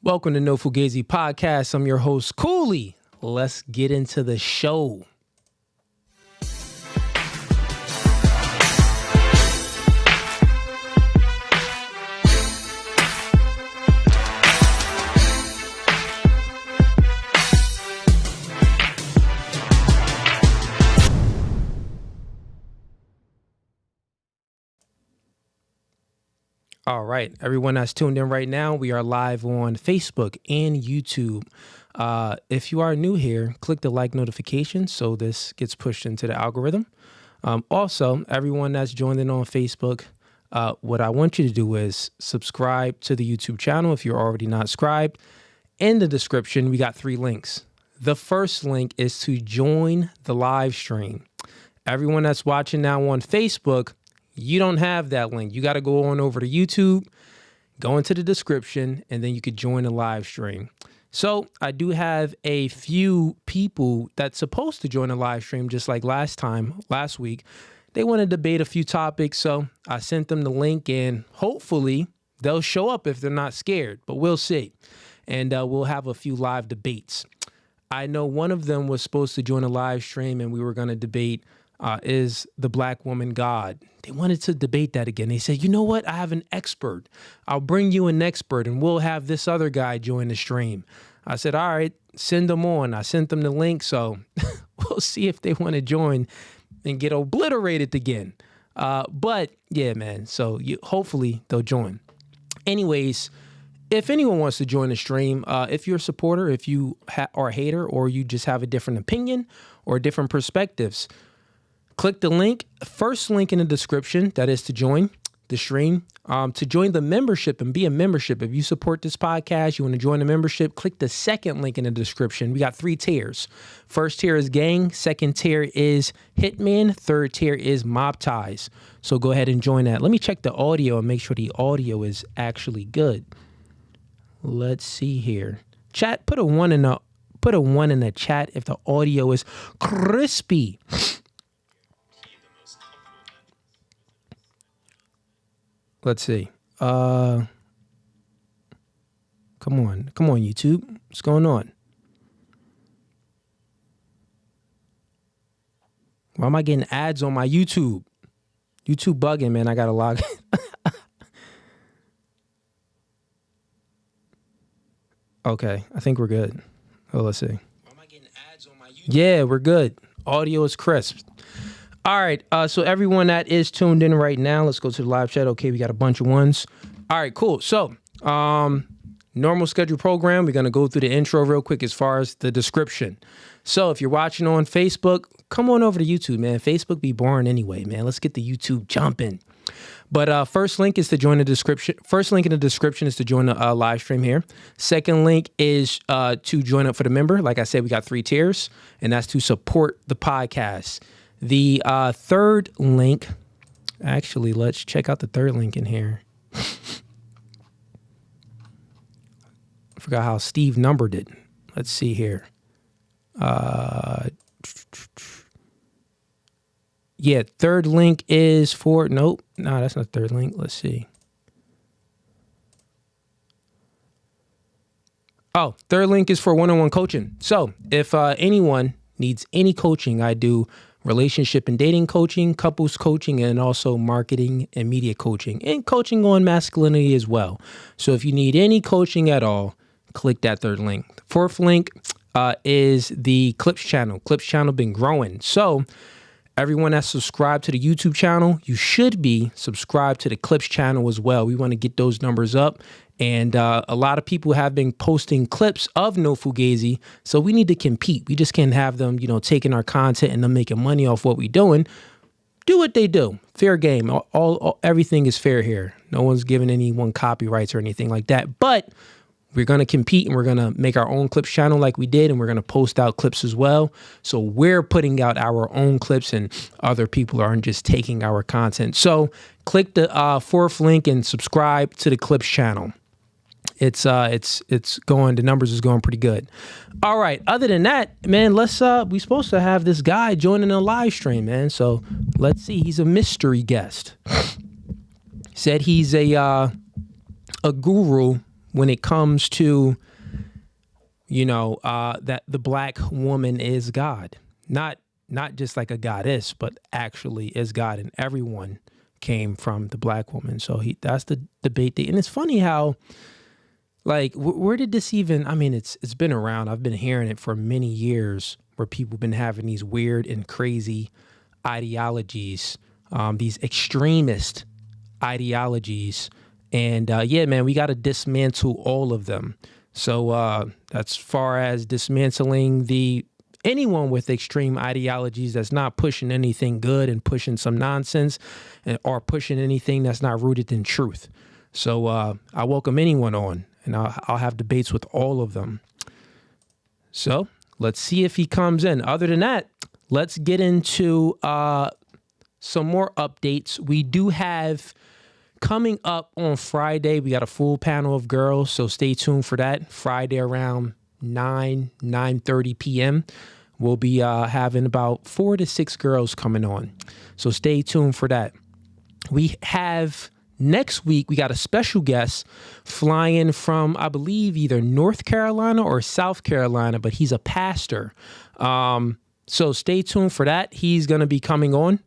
Welcome to No Fugazee Podcast. I'm your host, Cooley. Let's get into the show. All right, everyone that's tuned in right now, we are live on Facebook and YouTube. If you are new here, click the like notification so this gets pushed into the algorithm. Also, everyone that's joined in on Facebook, what I want you to do is subscribe to the YouTube channel if you're already not subscribed. In the description, we got 3 links. The first link is to join the live stream. Everyone that's watching now on Facebook, you don't have that link. You got to go on over to YouTube, go into the description, and then you could join the live stream. So I do have a few people that's supposed to join the live stream, just like last week. They want to debate a few topics, so I sent them the link, and hopefully they'll show up if they're not scared, but we'll see. And we'll have a few live debates. I know one of them was supposed to join a live stream, and we were going to debate is the black woman God. They wanted to debate that again. They said, you know what? I have an expert. I'll bring you an expert and we'll have this other guy join the stream. I said, all right, send them on. I sent them the link. So we'll see if they want to join and get obliterated again. But yeah, man. So hopefully they'll join. Anyways, if anyone wants to join the stream, if you're a supporter, if you are a hater, or you just have a different opinion or different perspectives, click the link, first link in the description, that is to join the stream. To join the membership and be a membership, if you support this podcast, you want to join the membership, click the second link in the description. We got 3 tiers. First tier is gang, second tier is hitman, third tier is mob ties. So go ahead and join that. Let me check the audio and make sure the audio is actually good. Let's see here. Chat, put a 1 in the chat if the audio is crispy. Let's see. Come on, YouTube. What's going on? Why am I getting ads on my YouTube? YouTube bugging, man. I gotta log in. Okay, I think we're good. Oh, let's see. Why am I getting ads on my YouTube? Yeah, we're good. Audio is crisp. All right, so everyone that is tuned in right now, let's go to the live chat. Okay, we got a bunch of ones. All right, cool. So, normal schedule program. We're going to go through the intro real quick as far as the description. So if you're watching on Facebook, come on over to YouTube, man. Facebook be boring anyway, man. Let's get the YouTube jumping. But first link is to join the description. First link in the description is to join the live stream here. Second link is to join up for the member. Like I said, we got 3 tiers, and that's to support the podcast. The third link, actually, let's check out the third link in here. I forgot how Steve numbered it. Let's see here. Yeah, third link is for, nope, no, that's not third link. Let's see. Oh, third link is for one-on-one coaching. So if anyone needs any coaching, I do relationship and dating coaching, couples coaching, and also marketing and media coaching, and coaching on masculinity as well. So if you need any coaching at all, click that third link. The fourth link is the Clips channel. Clips channel been growing. So everyone that's subscribed to the YouTube channel, you should be subscribed to the Clips channel as well. We want to get those numbers up. And a lot of people have been posting clips of No Fugazee, so we need to compete. We just can't have them, taking our content and them making money off what we're doing. Do what they do. Fair game. Everything is fair here. No one's giving anyone copyrights or anything like that. But we're going to compete, and we're going to make our own clips channel like we did, and we're going to post out clips as well. So we're putting out our own clips, and other people aren't just taking our content. So click the fourth link and subscribe to the clips channel. It's going, the numbers is going pretty good. All right. Other than that, man, we supposed to have this guy joining a live stream, man. So let's see. He's a mystery guest. Said he's a guru when it comes to, that the black woman is God, not just like a goddess, but actually is God, and everyone came from the black woman. So that's the debate. And it's funny how, like, where did this even? I mean, it's been around. I've been hearing it for many years, where people have been having these weird and crazy ideologies, these extremist ideologies, and yeah, man, we got to dismantle all of them. So that's far as dismantling anyone with extreme ideologies that's not pushing anything good and pushing some nonsense, or pushing anything that's not rooted in truth. So I welcome anyone on, and I'll have debates with all of them. So let's see if he comes in. Other than that, let's get into some more updates. We do have coming up on Friday, we got a full panel of girls, so stay tuned for that. Friday around 9:30 p.m. We'll be having about 4 to 6 girls coming on. So stay tuned for that. We have next week, we got a special guest flying from, I believe, either North Carolina or South Carolina, but he's a pastor. So stay tuned for that. He's going to be coming on.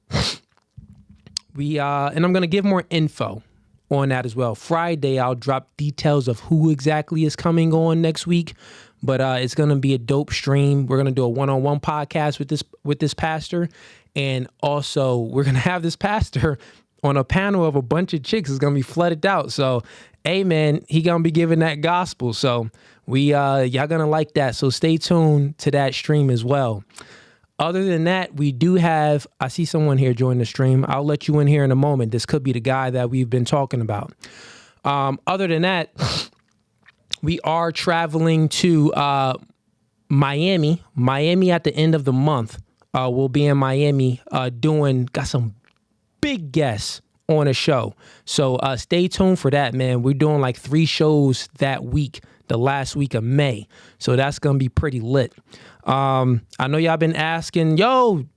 And I'm going to give more info on that as well. Friday, I'll drop details of who exactly is coming on next week, but it's going to be a dope stream. We're going to do a one-on-one podcast with this pastor, and also we're going to have this pastor on a panel of a bunch of chicks. It's going to be flooded out. So, hey, man, he going to be giving that gospel. So y'all going to like that. So stay tuned to that stream as well. Other than that, we do have, I see someone here join the stream. I'll let you in here in a moment. This could be the guy that we've been talking about. Other than that, we are traveling to Miami at the end of the month. We'll be in Miami got some big guests on a show. So stay tuned for that, man. We're doing like 3 shows that week, the last week of May. So that's going to be pretty lit. I know y'all been asking,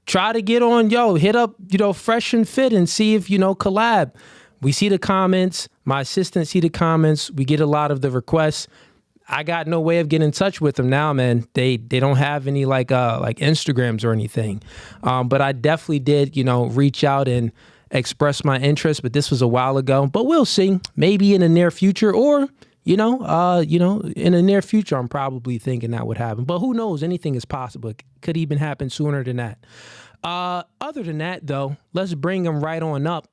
try to get on, hit up, Fresh and Fit and see if, collab. We see the comments. My assistants see the comments. We get a lot of the requests. I got no way of getting in touch with them now, man. They don't have any like Instagrams or anything. But I definitely did, reach out and express my interest, but this was a while ago. But we'll see. Maybe in the near future, or in the near future, I'm probably thinking that would happen. But who knows? Anything is possible. It could even happen sooner than that. Other than that, though, let's bring them right on up.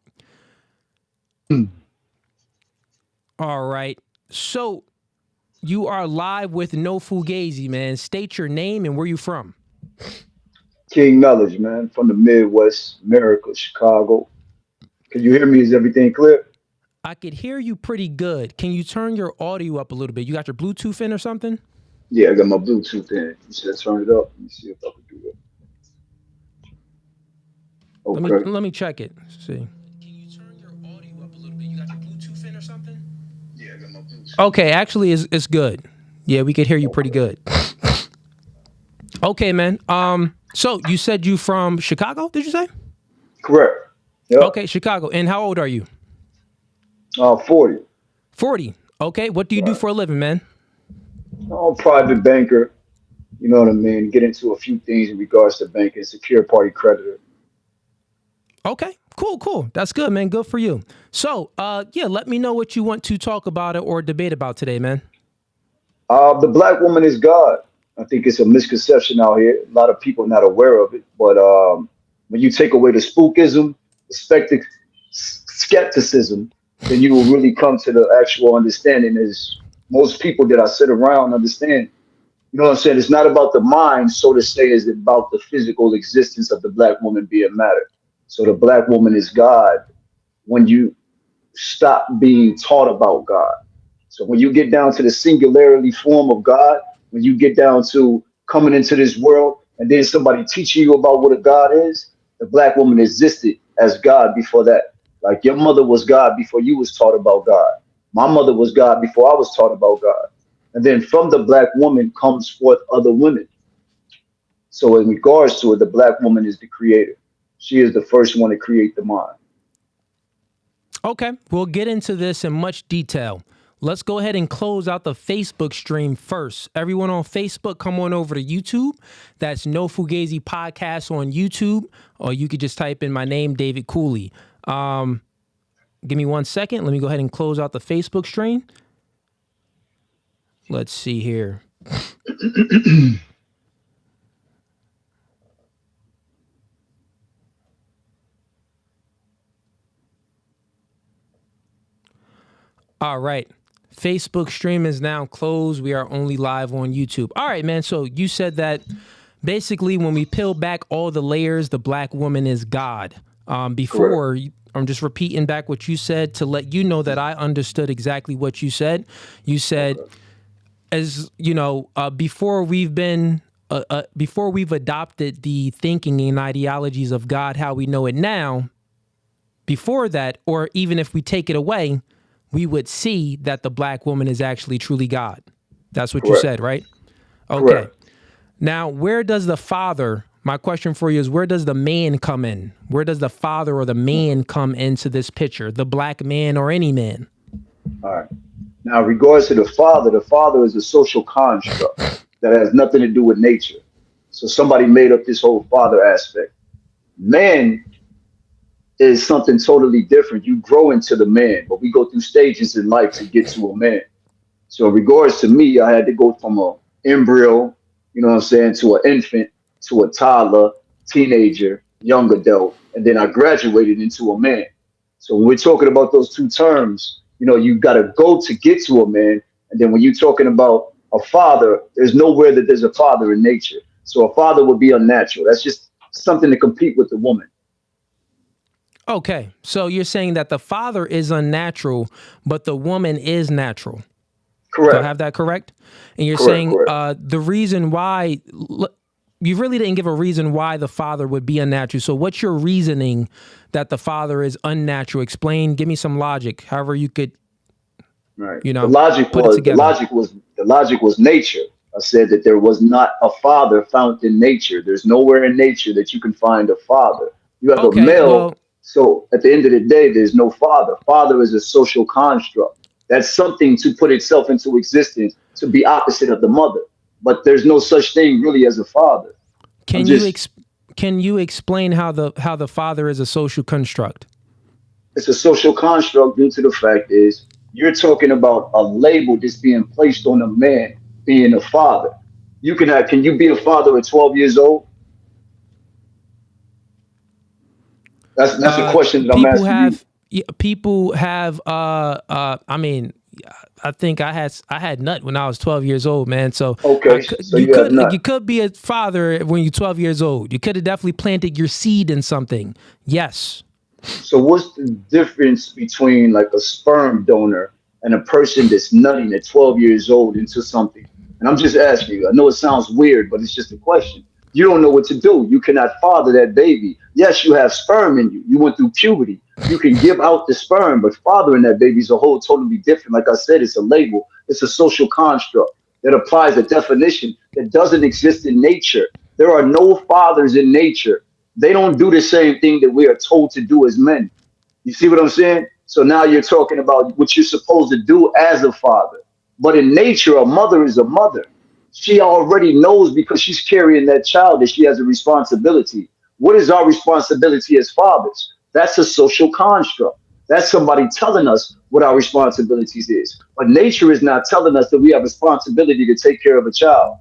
All right. So you are live with No Fugazee, man. State your name and where you from. King Knowledge, man, from the Midwest, America, Chicago. Can you hear me? Is everything clear? I could hear you pretty good. Can you turn your audio up a little bit? You got your Bluetooth in or something? Yeah, I got my Bluetooth in. You should turn it up. Let me see if I can do that. Okay. Let me check it. See. Can you turn your audio up a little bit? You got your Bluetooth in or something? Yeah, I got my Bluetooth. Okay, actually, it's good. Yeah, we could hear you pretty good. Okay, man. So you said you from Chicago? Did you say? Correct. Yep. Okay, Chicago. And how old are you? 40. 40. Okay. What do you do for a living, man? Private banker. You know what I mean? Get into a few things in regards to banking, secure party creditor. Okay. Cool. That's good, man. Good for you. So, let me know what you want to talk about or debate about today, man. The black woman is God. I think it's a misconception out here. A lot of people not aware of it. But when you take away the spookism, the skepticism, then you will really come to the actual understanding. Is most people that I sit around understand, you know what I'm saying? It's not about the mind, so to say, it's about the physical existence of the black woman being matter. So the black woman is God when you stop being taught about God. So when you get down to the singularity form of God, when you get down to coming into this world and then somebody teaching you about what a God is, the black woman existed as God before that. Like your mother was God before you was taught about God. My mother was God before I was taught about God. And then from the black woman comes forth other women. So in regards to it, the black woman is the creator. She is the first one to create the mind. Okay, we'll get into this in much detail. let's go ahead and close out the Facebook stream first. Everyone on Facebook, come on over to YouTube. That's No Fugazee Podcast on YouTube, or you could just type in my name, David Cooley. Give me 1 second. Let me go ahead and close out the Facebook stream. Let's see here. All right. Facebook stream is now closed. We are only live on YouTube. All right, man. So you said that basically when we peel back all the layers, the black woman is God. Before, I'm just repeating back what you said to let you know that I understood exactly what you said. You said, as you know, before we've adopted the thinking and ideologies of God, how we know it now, before that, or even if we take it away, we would see that the black woman is actually truly God. That's what you said, right? Okay. Correct. Now, where does the father, my question for you is, where does the man come in? Where does the father or the man come into this picture? The black man or any man? All right. Now, in regards to the father is a social construct that has nothing to do with nature. So somebody made up this whole father aspect. Man is something totally different. You grow into the man, but we go through stages in life to get to a man. So in regards to me, I had to go from an embryo, you know what I'm saying, to an infant, to a toddler, teenager, young adult, and then I graduated into a man. So when we're talking about those two terms, you know, you got to go to get to a man. And then when you're talking about a father, there's nowhere that there's a father in nature. So a father would be unnatural. That's just something to compete with the woman. Okay, so you're saying that the father is unnatural, but the woman is natural. Correct. Do I have that correct? And you're saying the reason why, you really didn't give a reason why the father would be unnatural. So what's your reasoning that the father is unnatural? Explain, give me some logic, however you could, you know, put it together. The logic was nature. I said that there was not a father found in nature. There's nowhere in nature that you can find a father. You have a male. So at the end of the day, there's no father. Father is a social construct. That's something to put itself into existence to be opposite of the mother. But there's no such thing really as a father. Can you explain how the father is a social construct? It's a social construct due to the fact is you're talking about a label that's being placed on a man being a father. Can you be a father at 12 years old? That's a question that I'm asking you. People have. I mean, I think I had nut when I was 12 years old, man. So you could be a father when you're 12 years old. You could have definitely planted your seed in something. Yes. So what's the difference between like a sperm donor and a person that's nutting at 12 years old into something? And I'm just asking you. I know it sounds weird, but it's just a question. You don't know what to do. You cannot father that baby. Yes, you have sperm in you. You went through puberty. You can give out the sperm, but fathering that baby is a whole totally different. Like I said, it's a label. It's a social construct that applies a definition that doesn't exist in nature. There are no fathers in nature. They don't do the same thing that we are told to do as men. You see what I'm saying? So now you're talking about what you're supposed to do as a father. But in nature, a mother is a mother. She already knows because she's carrying that child that she has a responsibility. What is our responsibility as fathers? That's a social construct. That's somebody telling us what our responsibilities is. But nature is not telling us that we have responsibility to take care of a child.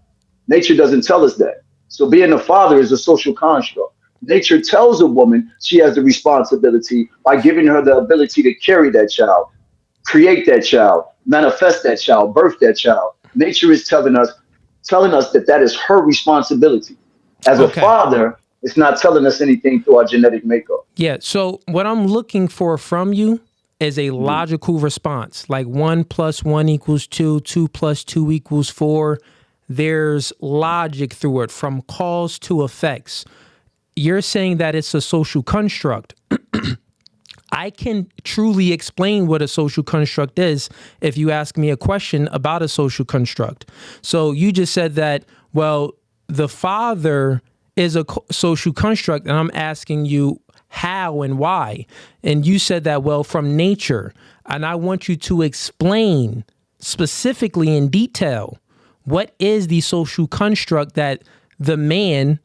Nature doesn't tell us that. So being a father is a social construct. Nature tells a woman she has the responsibility by giving her the ability to carry that child, create that child, manifest that child, birth that child. Nature is telling us that is her responsibility. As a father, it's not telling us anything through our genetic makeup. Yeah. So what I'm looking for from you is a logical response, like 1 + 1 = 2, 2 + 2 = 4. There's logic through it from cause to effects. You're saying that it's a social construct. I can truly explain what a social construct is if you ask me a question about a social construct. So you just said that, well, the father is a social construct, and I'm asking you, how and why. And you said that, well, from nature. And I want you to explain specifically in detail what is the social construct that the man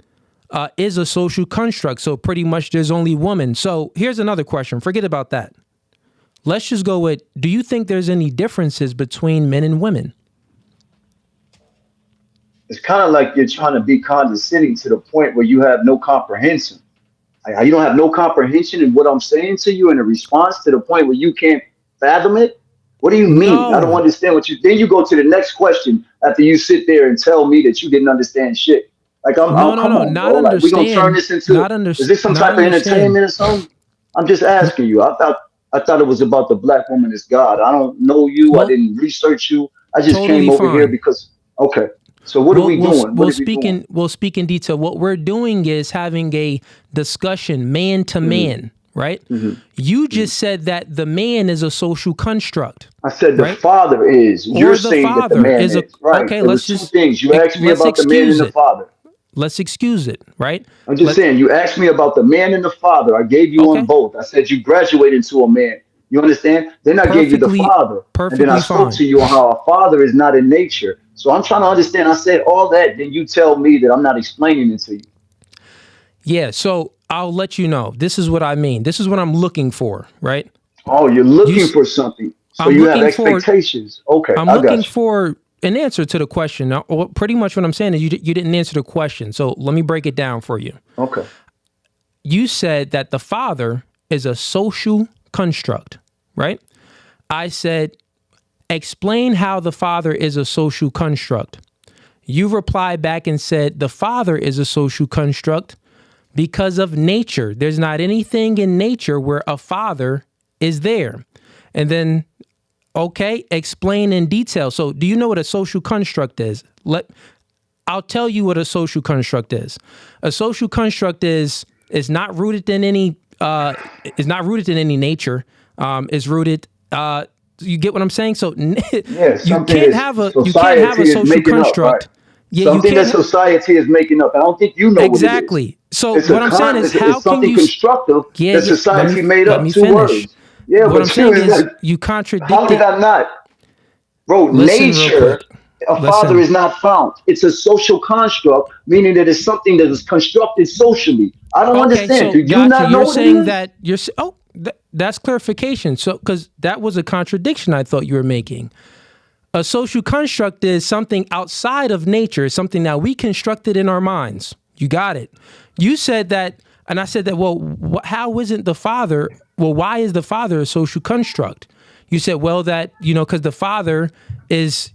is a social construct. So pretty much there's only women. So here's another question. Forget about that. Let's just go with, do you think there's any differences between men and women? It's kind of like you're trying to be condescending to the point where you have no comprehension. You don't have no comprehension in what I'm saying to you in a response to the point where you can't fathom it. What do you mean? I don't No, understand what you. Then you go to the next question after you sit there and tell me that you didn't understand shit. Like no, I'm no, come no, on, bro. not Like we gonna turn understand, this into. Is this some not type of understand. entertainment or something? I'm just asking you. I thought it was about the black woman is God. I don't know you. I Well, didn't research you. I just totally came over here fine. because okay. So what are we doing? What are we doing? We'll speak in detail. What we're doing is having a discussion, man to Hmm. man, right? Hmm. You Hmm. just said that the man is a social construct, I said the right? father is. You're Or the saying that the father man is a, is. Right. okay. There was two things. You asked me Let's about the man and excuse the it. father. Let's excuse it, right? I'm just Let's, saying, you asked me about the man and the father. I gave you on okay. both. I said you graduated to a man. You understand? Then I gave you the Perfectly, father. And then I perfectly spoke fine. to you on how a father is not in nature. So I'm trying to understand. I said all that. Then you tell me that I'm not explaining it to you. Yeah. So I'll let you know. This is what I mean. This is what I'm looking for, right? Oh, you're You, looking for something. So I'm you have looking for expectations. Okay, I'm I looking got you. for an answer to the question. Now, pretty much what I'm saying is you didn't answer the question. So let me break it down for you. Okay. You said that the father is a social construct, right? I said, explain how the father is a social construct. You replied back and said, the father is a social construct because of nature. There's not anything in nature where a father is there. And then, okay, explain in detail. So, do you know what a social construct is? I'll tell you what a social construct is. A social construct is not rooted in any nature. Is rooted. You get what I'm saying? So Yeah, you something can't that have a society is social making up, right? construct. Yeah, you Something that can't. society is making up. I don't think you know what it is. Exactly. So what I'm saying is, It's how can something you? constructive Yeah, that yeah. society made Let up. me Two finish. words. Yeah, What I'm but you saying is is, that you how did contradicted. I not? Bro, Listen, real nature, quick. a father Listen. is not found. It's a social construct, meaning that it's something that was constructed socially. I don't Okay, understand. so Do you gotcha. not know You're what it saying is? that oh, that's clarification. So, because that was a contradiction I thought you were making. A social construct is something outside of nature, something that we constructed in our minds. You got it. You said that, and I said that, well, how isn't the father, well, why is the father a social construct? You said, well, that, because the father is,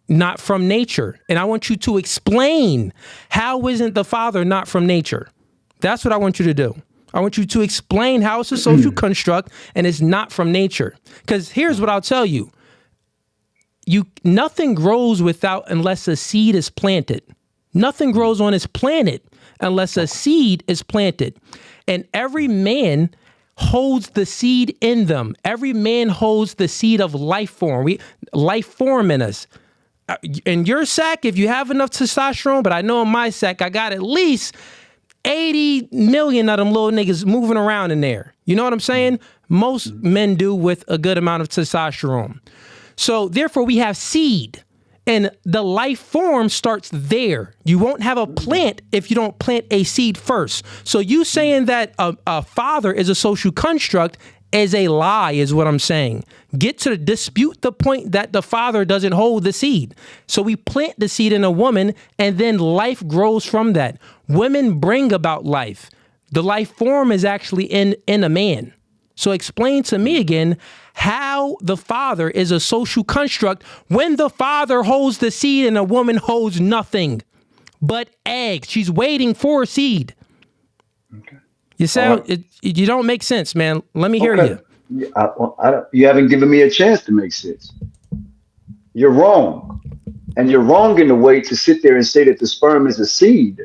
not from nature. And I want you to explain how isn't the father not from nature? That's what I want you to do. I want you to explain how it's a social construct and it's not from nature. Because here's what I'll tell you. Nothing grows without unless a seed is planted. Nothing grows on this planet unless a seed is planted. And every man holds the seed in them. Every man holds the seed of life form. Life form in us. In your sack, if you have enough testosterone, but I know in my sack, I got at least 80 million of them little niggas moving around in there. You know what I'm saying? Most men do with a good amount of testosterone. So therefore we have seed and the life form starts there. You won't have a plant if you don't plant a seed first. So you saying that a father is a social construct is a lie is what I'm saying. Get to dispute the point that the father doesn't hold the seed. So we plant the seed in a woman and then life grows from that. Women bring about life. The life form is actually in a man. So explain to me again how the father is a social construct when the father holds the seed and a woman holds nothing but eggs. She's waiting for a seed. Okay. You All right. sound you don't make sense, man. Let me hear Okay. you. Yeah, you haven't given me a chance to make sense. You're wrong. And you're wrong in the way to sit there and say that the sperm is a seed.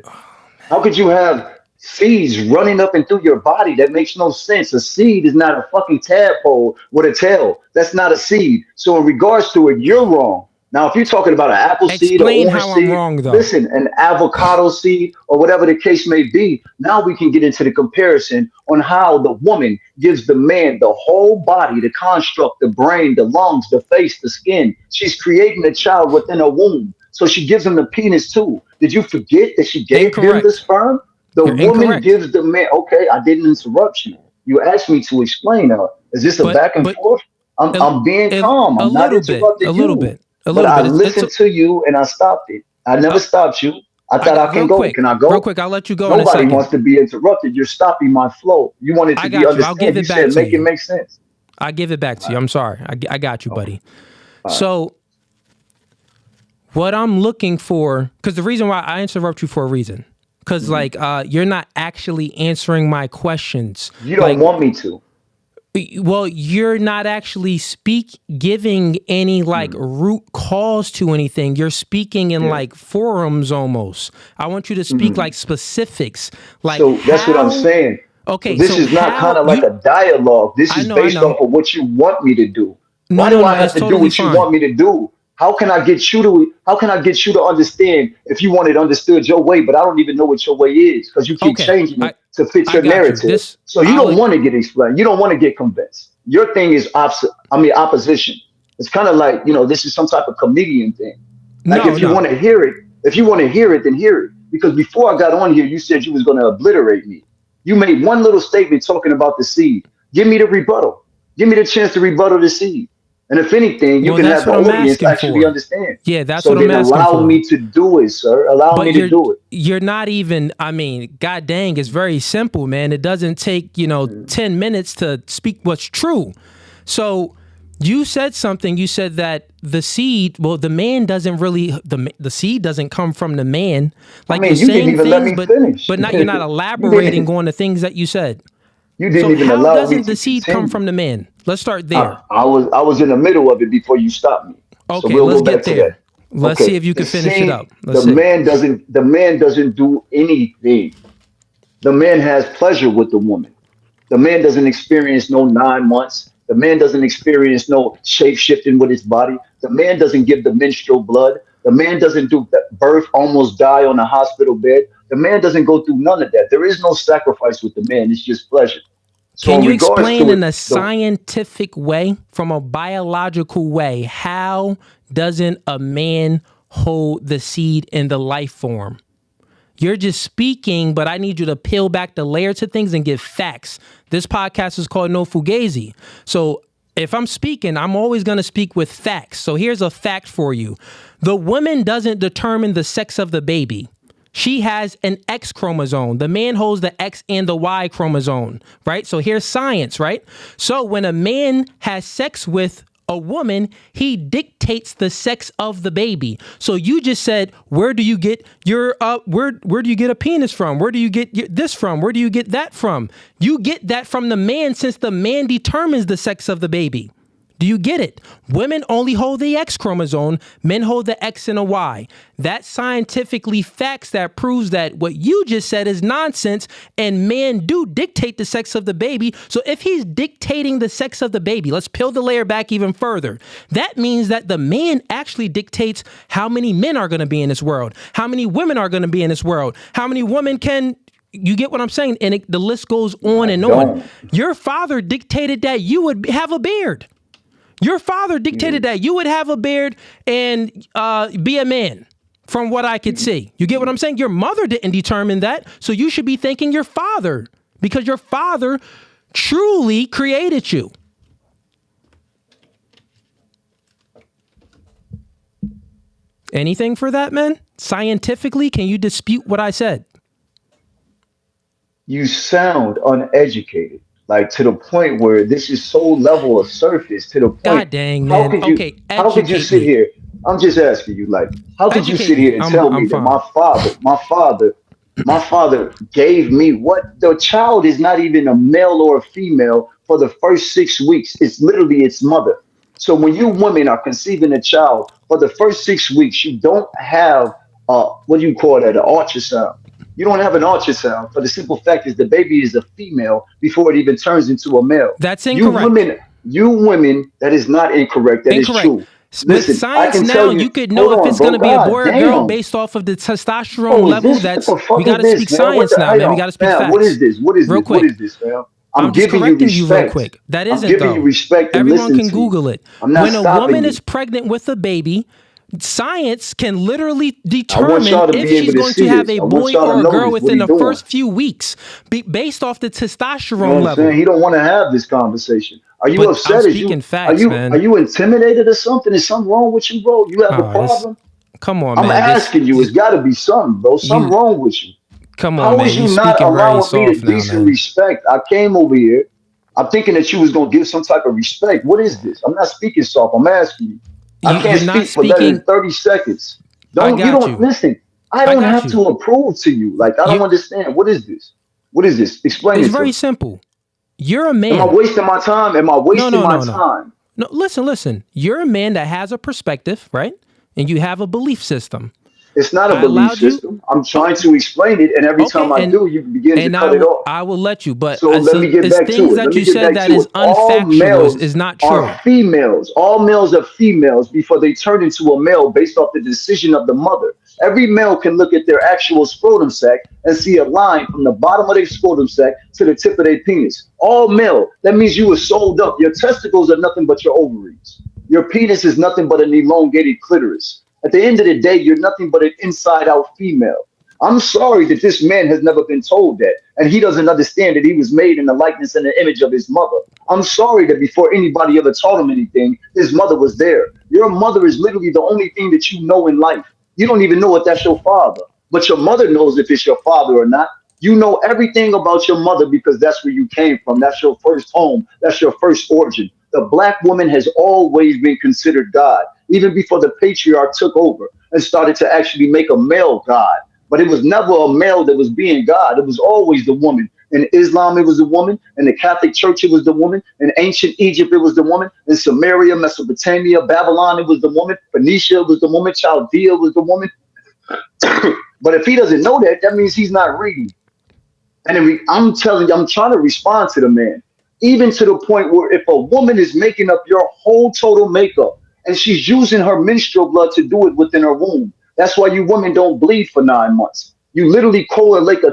How could you have seeds running up and through your body? That makes no sense. A seed is not a fucking tadpole with a tail. That's not a seed. So in regards to it, you're wrong. Now, if you're talking about an apple seed or Explain orange how I'm seed, wrong though. listen, an avocado seed or whatever the case may be, now we can get into the comparison on how the woman gives the man the whole body, the construct, the brain, the lungs, the face, the skin. She's creating a child within a womb. So she gives him the penis too. Did you forget that she gave him the Incorrect. sperm? The You're woman incorrect. gives the man. Okay, I didn't interrupt you. You asked me to explain. Is this a But back and but forth? a, I'm being calm. a I'm not little bit, interrupting you. a But little I bit. It's listened to you and I stopped it. I never uh, stopped you. I I thought got I can go. Can I real go? quick. I'll let you go in a Nobody second. wants to be interrupted. You're stopping my flow. You wanted I to be got you. I'll give understand. You it back said to make it you. make sense. I give it back to All you. right. I'm sorry. I got you, Okay. buddy. All right. So what I'm looking for, because the reason why I interrupt you for a reason, because Mhm. like you're not actually answering my questions. You don't Like, want me to. well, you're not actually giving any like Mhm. root cause to anything. You're speaking in Yeah. like forums almost. I want you to speak Mhm. like specifics, like So that's what I'm how. saying. So Okay, this so is not kind how of like you? a dialogue. This I is know, I based know. off of what you want me to do. No, Why no, do I no. have It's to do totally what you fine. want me to do? How can I get you to how can I get you to understand if you want it understood your way, but I don't even know what your way is because you keep Okay, changing I it to fit I your got you. narrative. This So you I'll don't want to get explained. You don't want to get convinced. Your thing is opposite. I mean opposition. It's kind of like, this is some type of comedian thing. Like no, if you no. want to hear it, if you want to hear it, then hear it. Because before I got on here, you said you was going to obliterate me. You made one little statement talking about the seed. Give me the rebuttal. Give me the chance to rebuttal the seed. And if anything, you Well, can that's have the what I'm audience asking actually for. understand. Yeah, that's So what I'm then asking allow for. me to do it, sir. Allow me But to do it. you're not even. I mean, god dang, it's very simple, man. It doesn't take 10 minutes to speak what's true. So you said something. You said that the seed. Well, the man doesn't really. The seed doesn't come from the man. I Like you're mean, you didn't saying even let things, me but finish. not. You're not you elaborating didn't. on the things that you said. You So didn't even how allow me doesn't the to seed come continue. from the man? Let's start there. I was in the middle of it before you stopped me. So Okay, we'll let's go back get to that. there. Let's see Okay. if you The can finish it seed, up. Let's see. the man doesn't do anything. The man has pleasure with the woman. The man doesn't experience no 9 months. The man doesn't experience no shape shifting with his body. The man doesn't give the menstrual blood. The man doesn't do birth, almost die on a hospital bed. The man doesn't go through none of that. There is no sacrifice with the man. It's just pleasure. So Can in you regards explain to it, in a the scientific way, from a biological way, how doesn't a man hold the seed in the life form? You're just speaking, but I need you to peel back the layer to things and give facts. This podcast is called No Fugazi. So if I'm speaking, I'm always going to speak with facts. So here's a fact for you. The woman doesn't determine the sex of the baby. She has an X chromosome. The man holds the X and the Y chromosome, right? So here's science, right? So when a man has sex with a woman, he dictates the sex of the baby. So you just said, where do you get your where do you get a penis from? Where do you get this from? Where do you get that from? You get that from the man, since the man determines the sex of the baby. Do you get it? Women only hold the X chromosome, men hold the X and a Y. That's scientifically facts that proves that what you just said is nonsense, and men do dictate the sex of the baby. So if he's dictating the sex of the baby, let's peel the layer back even further. That means that the man actually dictates how many men are going to be in this world, how many women are going to be in this world, how many women can. You get what I'm saying? And the list goes on I and on. don't. Your father dictated that you would have a beard. Your father dictated Mm, that you would have a beard and be a man, from what I could mm, see. You get what I'm saying? Your mother didn't determine that. So you should be thanking your father, because your father truly created you. Anything for that, man? Scientifically, can you dispute what I said? you sound uneducated, like to the point where this is so level of surface to the point. God dang, How man. could you? Okay, How could you educate sit me. here? I'm just asking you, like, how could you Educate sit me. here and I'm tell I'm me that fine. my father gave me what the child is not even a male or a female for the first 6 weeks. It's literally its mother. So when you women are conceiving a child for the first 6 weeks, you don't have what do you call that? An ultrasound. You don't have an ultrasound for the simple fact is the baby is a female before it even turns into a male. That's You incorrect. women, you women, that is not incorrect. That is Incorrect. true. With Listen, I science can now, tell you. you could know Hold if on, it's bro. going to be a boy God or girl damn. based off of the testosterone Bro, is level. this what That's the fuck we is got to speak this, man? What science the now, hold man. We on, got to speak man? What is facts. this? What is Real this? What quick. is this, man? I'm I'm just giving you correcting you real respect. quick. That I'm isn't giving you though. respect and Everyone listening can to you. Google it. I'm not When a stopping woman is you. pregnant with a baby, science can literally I want determine y'all to if be able she's to going to see have this. a I want boy y'all to or a girl notice what within he the doing. first few weeks, based off the You know what testosterone I'm saying? level. He don't want to have this conversation. Are you But I'm upset? speaking facts, Are man. you intimidated or something? Is something wrong with you, bro? You have a This. problem? Come on, I'm man. This asking you. It's got to be something, bro. Something you. wrong with you. Come on, How is man. You you not speaking very allowing me the soft now, decent man. respect? I came over here. I'm thinking that you was gonna give some type of respect. What is this? I'm not speaking soft. I'm asking you. I can't You're not speak for less than speaking. 30 seconds. I You got don't you. listen. I I don't got have you. to approve to you. Like I You. don't understand. What is this? What is this? Explain It's it to very me. simple. You're a Am I man. wasting my time? Am I No, wasting no, my no, no. time? No, listen. You're a man that has a perspective, right? And you have a belief system. It's not a I belief allowed you. system. I'm Oh, trying to explain it, and every okay, time I do, you begin to cut it off. I will let you. But So let so me get it's back to things it. Let that me you get said back that to is it. All unfactual is males not are true. females. All males are females before they turn into a male based off the decision of the mother. Every male can look at their actual scrotum sac and see a line from the bottom of their scrotum sac to the tip of their penis. All male. That means you were sold up. Your testicles are nothing but your ovaries. Your penis is nothing but an elongated clitoris. At the end of the day, you're nothing but an inside out female. I'm sorry that this man has never been told that, and he doesn't understand that he was made in the likeness and the image of his mother. I'm sorry that before anybody ever taught him anything, his mother was there. Your mother is literally the only thing that you know in life. You don't even know if that's your father, but your mother knows if it's your father or not. You know everything about your mother because that's where you came from. That's your first home. That's your first origin. The black woman has always been considered God, even before the patriarch took over and started to actually make a male God. But it was never a male that was being God. It was always the woman. In Islam, it was the woman. In the Catholic Church, it was the woman. In ancient Egypt, it was the woman. In Samaria, Mesopotamia, Babylon, it was the woman. Phoenicia, it was the woman. Chaldea was the woman. But if he doesn't know that, that means he's not reading. And I'm telling you, I'm trying to respond to the man, even to the point where if a woman is making up your whole total makeup and she's using her menstrual blood to do it within her womb, that's why you women don't bleed for 9 months. You literally coagulate a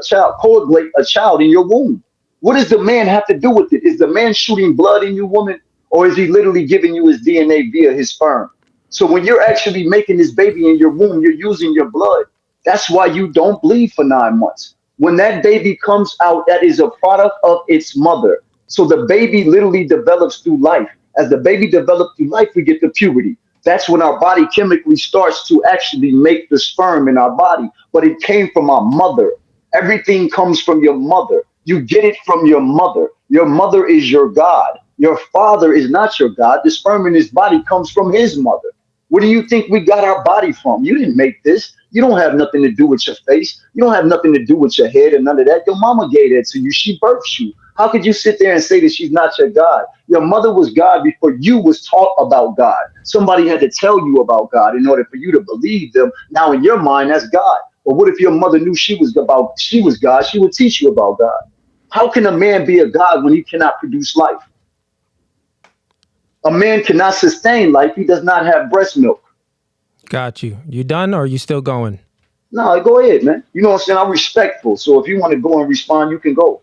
child in your womb. What does the man have to do with it? Is the man shooting blood in you, woman, or is he literally giving you his DNA via his sperm? So when you're actually making this baby in your womb, you're using your blood. That's why you don't bleed for 9 months. When that baby comes out, that is a product of its mother. So the baby literally develops through life. As the baby develops through life, we get to puberty. That's when our body chemically starts to actually make the sperm in our body. But it came from our mother. Everything comes from your mother. You get it from your mother. Your mother is your God. Your father is not your God. The sperm in his body comes from his mother. Where do you think we got our body from? You didn't make this. You don't have nothing to do with your face. You don't have nothing to do with your head and none of that. Your mama gave that to you. She birthed you. How could you sit there and say that she's not your God? Your mother was God before you was taught about God. Somebody had to tell you about God in order for you to believe them. Now in your mind, that's God. But what if your mother knew she was God? She would teach you about God. How can a man be a God when he cannot produce life? A man cannot sustain life. He does not have breast milk. Got you. You done or are you still going? No, go ahead, man. You know what I'm saying? I'm respectful. So if you want to go and respond, you can go.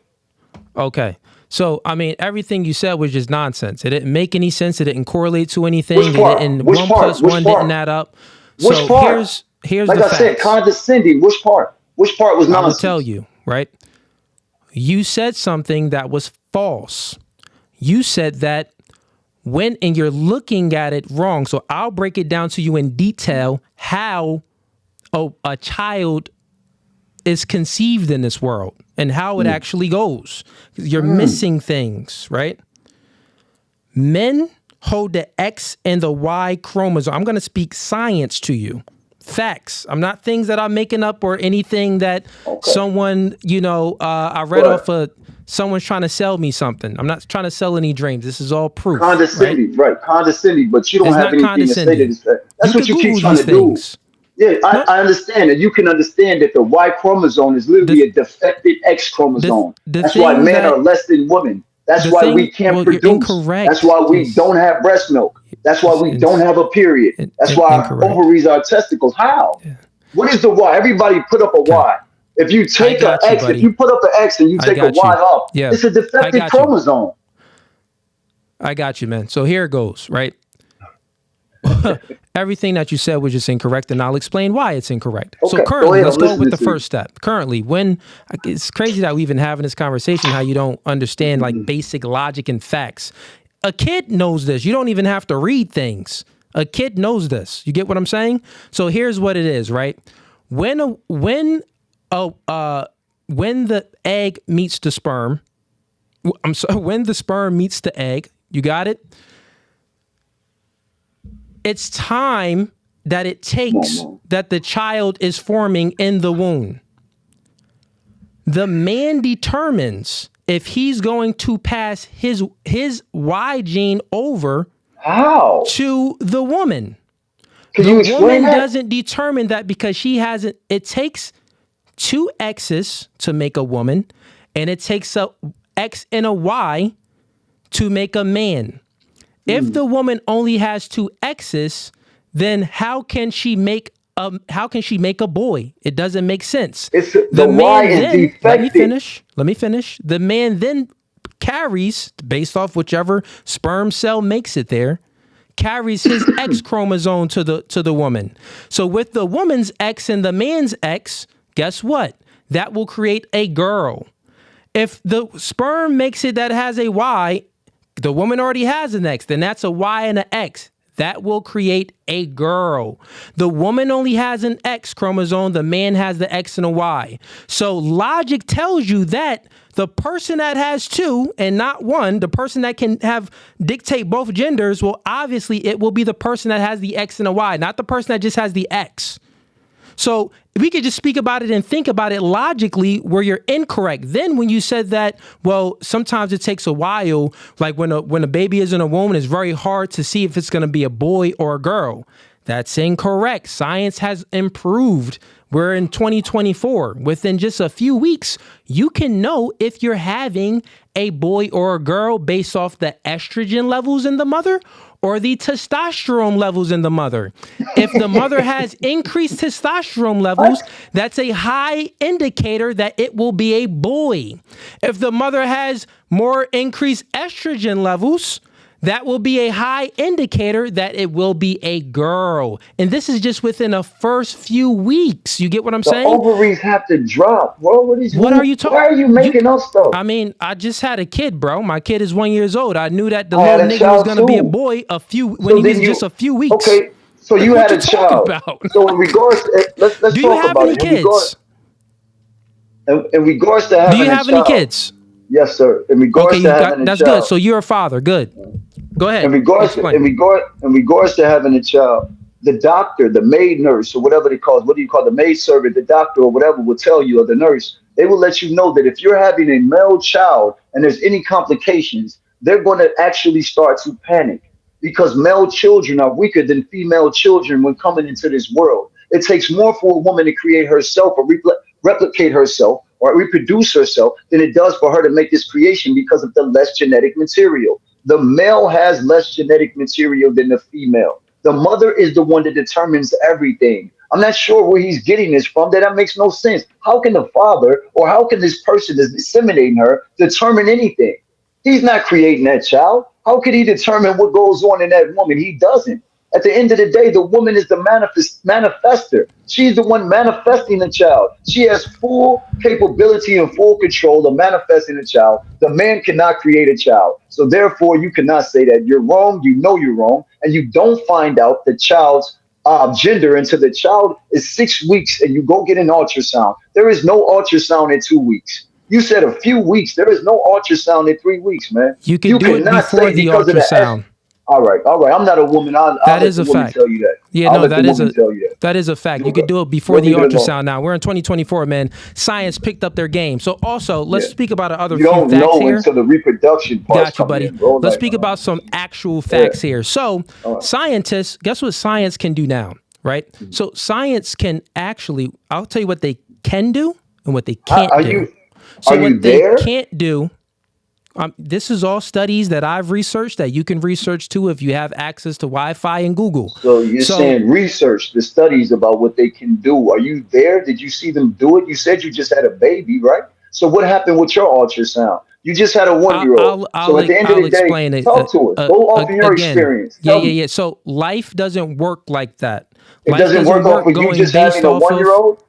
Okay. So, I mean, everything you said was just nonsense. It didn't make any sense. It didn't correlate to Which anything. It part? didn't, Which one part? plus Which one didn't part? add up. Which So part? here's Like the I said, facts. condescending. Which part? Which part was I will tell nonsense? you, right? You said something that was false. You said that and you're looking at it wrong. So I'll break it down to you in detail how a child is conceived in this world and how it actually goes. You're missing things, right? Men hold the X and the Y chromosome. I'm going to speak science to you. Facts. I'm not things that I'm making up or anything that Okay. someone, I read off of someone's trying to sell me something. I'm not trying to sell any dreams. This is all proof, right? Condescending, right? Condescending, but you don't It's have not anything to say to condescending. this fact. You That's what could you keep Google trying these to do. things. Yeah, No, I understand, and you can understand that the Y chromosome is literally the a defective X the chromosome. the That's why thing men are that less than women. That's The why we thing, can't well, you're produce. That's incorrect. why we don't have breast milk. That's why we don't It's have a period. That's why our incorrect. ovaries are testicles. How? What is the Y? Everybody put up a Okay. Y. If you I take an got you, X, if buddy. you put up an X and you I take a got you. Y up, Yeah. it's a I defective got you. chromosome. I got you, man. So here it goes, right? Everything that you said was just incorrect, and I'll explain why it's incorrect. Okay, So go currently, ahead. let's I'm go with listening the to you. first step. Currently, when it's crazy that we even having this conversation, how you don't understand like basic logic and facts. A kid knows this. You don't even have to read things. A kid knows this. You get what I'm saying? So here's what it is, right? When the egg meets the sperm, I'm sorry, when the sperm meets the egg, you got it? It's time that it takes that the child is forming in the womb. The man determines if he's going to pass his Y gene over How? to the woman. Can The you explain woman that? doesn't determine that because she hasn't. It takes two X's to make a woman, and it takes a X and a Y to make a man. If the woman only has two X's, then how can she make a boy? It doesn't make sense. It's the Y is defective. Let me finish. The man then carries, based off whichever sperm cell makes it there, carries his X chromosome to the woman. So with the woman's X and the man's X, guess what? That will create a girl. If the sperm makes it that has a Y, the woman already has an X, then that's a Y and an X. That will create a girl. The woman only has an X chromosome. The man has the X and a Y. So logic tells you that the person that has two and not one, the person that can dictate both genders, well, obviously it will be the person that has the X and a Y, not the person that just has the X. So we could just speak about it and think about it logically where you're incorrect. Then when you said that, well, sometimes it takes a while, like when a baby is in a womb, it's very hard to see if it's going to be a boy or a girl. That's incorrect. Science has improved. We're in 2024. Within just a few weeks, you can know if you're having a boy or a girl based off the estrogen levels in the mother or the testosterone levels in the mother. If the mother has increased testosterone levels, that's a high indicator that it will be a boy. If the mother has more increased estrogen levels, that will be a high indicator that it will be a girl. And this is just within the first few weeks. You get what I'm The saying? ovaries have to drop, bro. What are you talking? Why are you making up stuff? I mean, I just had a kid, bro. My kid is 1 year old. I knew that the I had little a nigga was child gonna be a too. boy when So he then was you just a few weeks. okay? So you What had you a talking child. about? So in regards, let's Do you talk have about any it. kids? In regards to Do you having a have any child, kids? yes, sir. In Okay, regards to having a that's good. child, So you're a father. Good. Go in ahead. regards Explain. in regards to having a child, the doctor, the maid nurse, or whatever they call it, what do you call the maid servant, the doctor or whatever will tell you, or the nurse, they will let you know that if you're having a male child and there's any complications, they're going to actually start to panic because male children are weaker than female children when coming into this world. It takes more for a woman to create herself or replicate herself or reproduce herself than it does for her to make this creation because of the less genetic material. The male has less genetic material than the female. The mother is the one that determines everything. I'm not sure where he's getting this from. That makes no sense. How can the father or how can this person that's disseminating her determine anything? He's not creating that child. How could he determine what goes on in that woman? He doesn't. At the end of the day, the woman is the manifester. She's the one manifesting the child. She has full capability and full control of manifesting a child. The man cannot create a child. So therefore, you cannot say that you're wrong. You know you're wrong. And you don't find out the child's gender until the child is 6 weeks and you go get an ultrasound. There is no ultrasound in 2 weeks. You said a few weeks. There is no ultrasound in 3 weeks, man. You can do it before the ultrasound. All right. I'm not a woman. I'll That let is the a woman fact. tell you that. Yeah, I'll no, let the that is woman tell you that. that is a fact. You Okay. could do it before the Leave it alone. ultrasound. Now we're in 2024, man. Science picked up their game. So also, let's Yeah. speak about other You few don't facts know here. until the reproduction parts Got you, come buddy. in, bro. Let's Like, speak about some actual yeah. facts here. So, All right. scientists, guess what science can do now, right? So, science can actually, I'll tell you what they can do and what they can't Are do. you So, are you what they there? can't do, This is all studies that I've researched that you can research too if you have access to Wi-Fi and Google. So you're saying research, the studies about what they can do. Are you there? Did you see them do it? You said you just had a baby, right? So what happened with your ultrasound? You just had a 1-year-old. So at the end of the day, talk to us. Go off of your experience. Yeah. So life doesn't work like that. It doesn't work off of you just having a 1-year-old?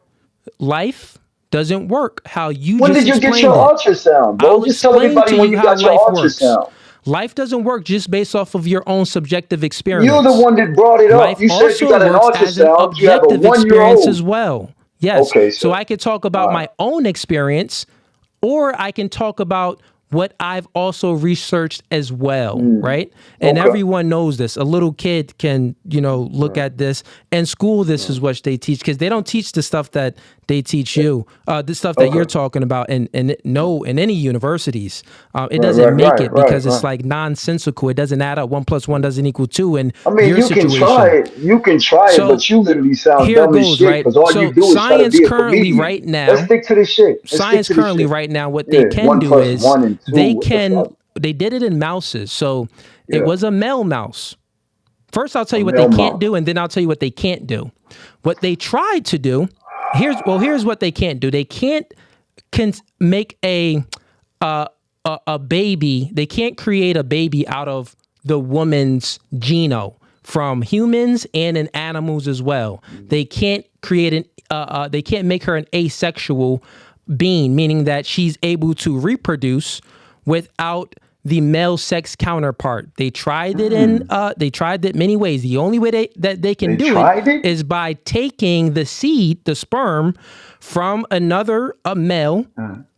Life doesn't work how you when just did you get your it. ultrasound, bro? Just tell everybody when you got your ultrasound. Life doesn't work just based off of your own subjective experience. You're the one that brought it up. You said you got an ultrasound. You have a 1-year-old as well. Yes. Okay, so I could talk about my own experience, or I can talk about what I've also researched as well, right? And everyone knows this. A little kid can, look at this. And school, this is what they teach, because they don't teach the stuff that they teach you, the stuff that you're talking about in any universities. It doesn't make it because it's like nonsensical. It doesn't add up. 1 + 1 doesn't equal 2. And I mean, you can try it. You can try it, but you literally sound dumb as shit because all you do is try to be a comedian. Right now, let's stick to the shit. Science currently right now, what they can do is they did it in mouses. So it was a male mouse. First, I'll tell you what they can't do, and then I'll tell you what they can't do. What they tried to do, here's what they can't do. They can't make a baby. They can't create a baby out of the woman's genome from humans and in animals as well. They can't create they can't make her an asexual being, meaning that she's able to reproduce without the male sex counterpart. They tried it they tried it many ways. The only way that they can do it is by taking the seed, the sperm, from another male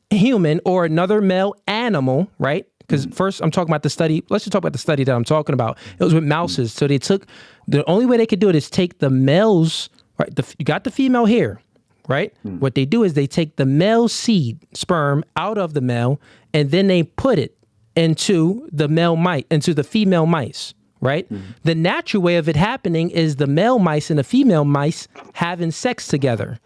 human or another male animal, right? Because first I'm talking about the study. Let's just talk about the study that I'm talking about. It was with mouses. So they took, the only way they could do it is take the males, right? You got the female here, right? What they do is they take the male seed, sperm, out of the male, and then they put it into the female mice, right? The natural way of it happening is the male mice and the female mice having sex together.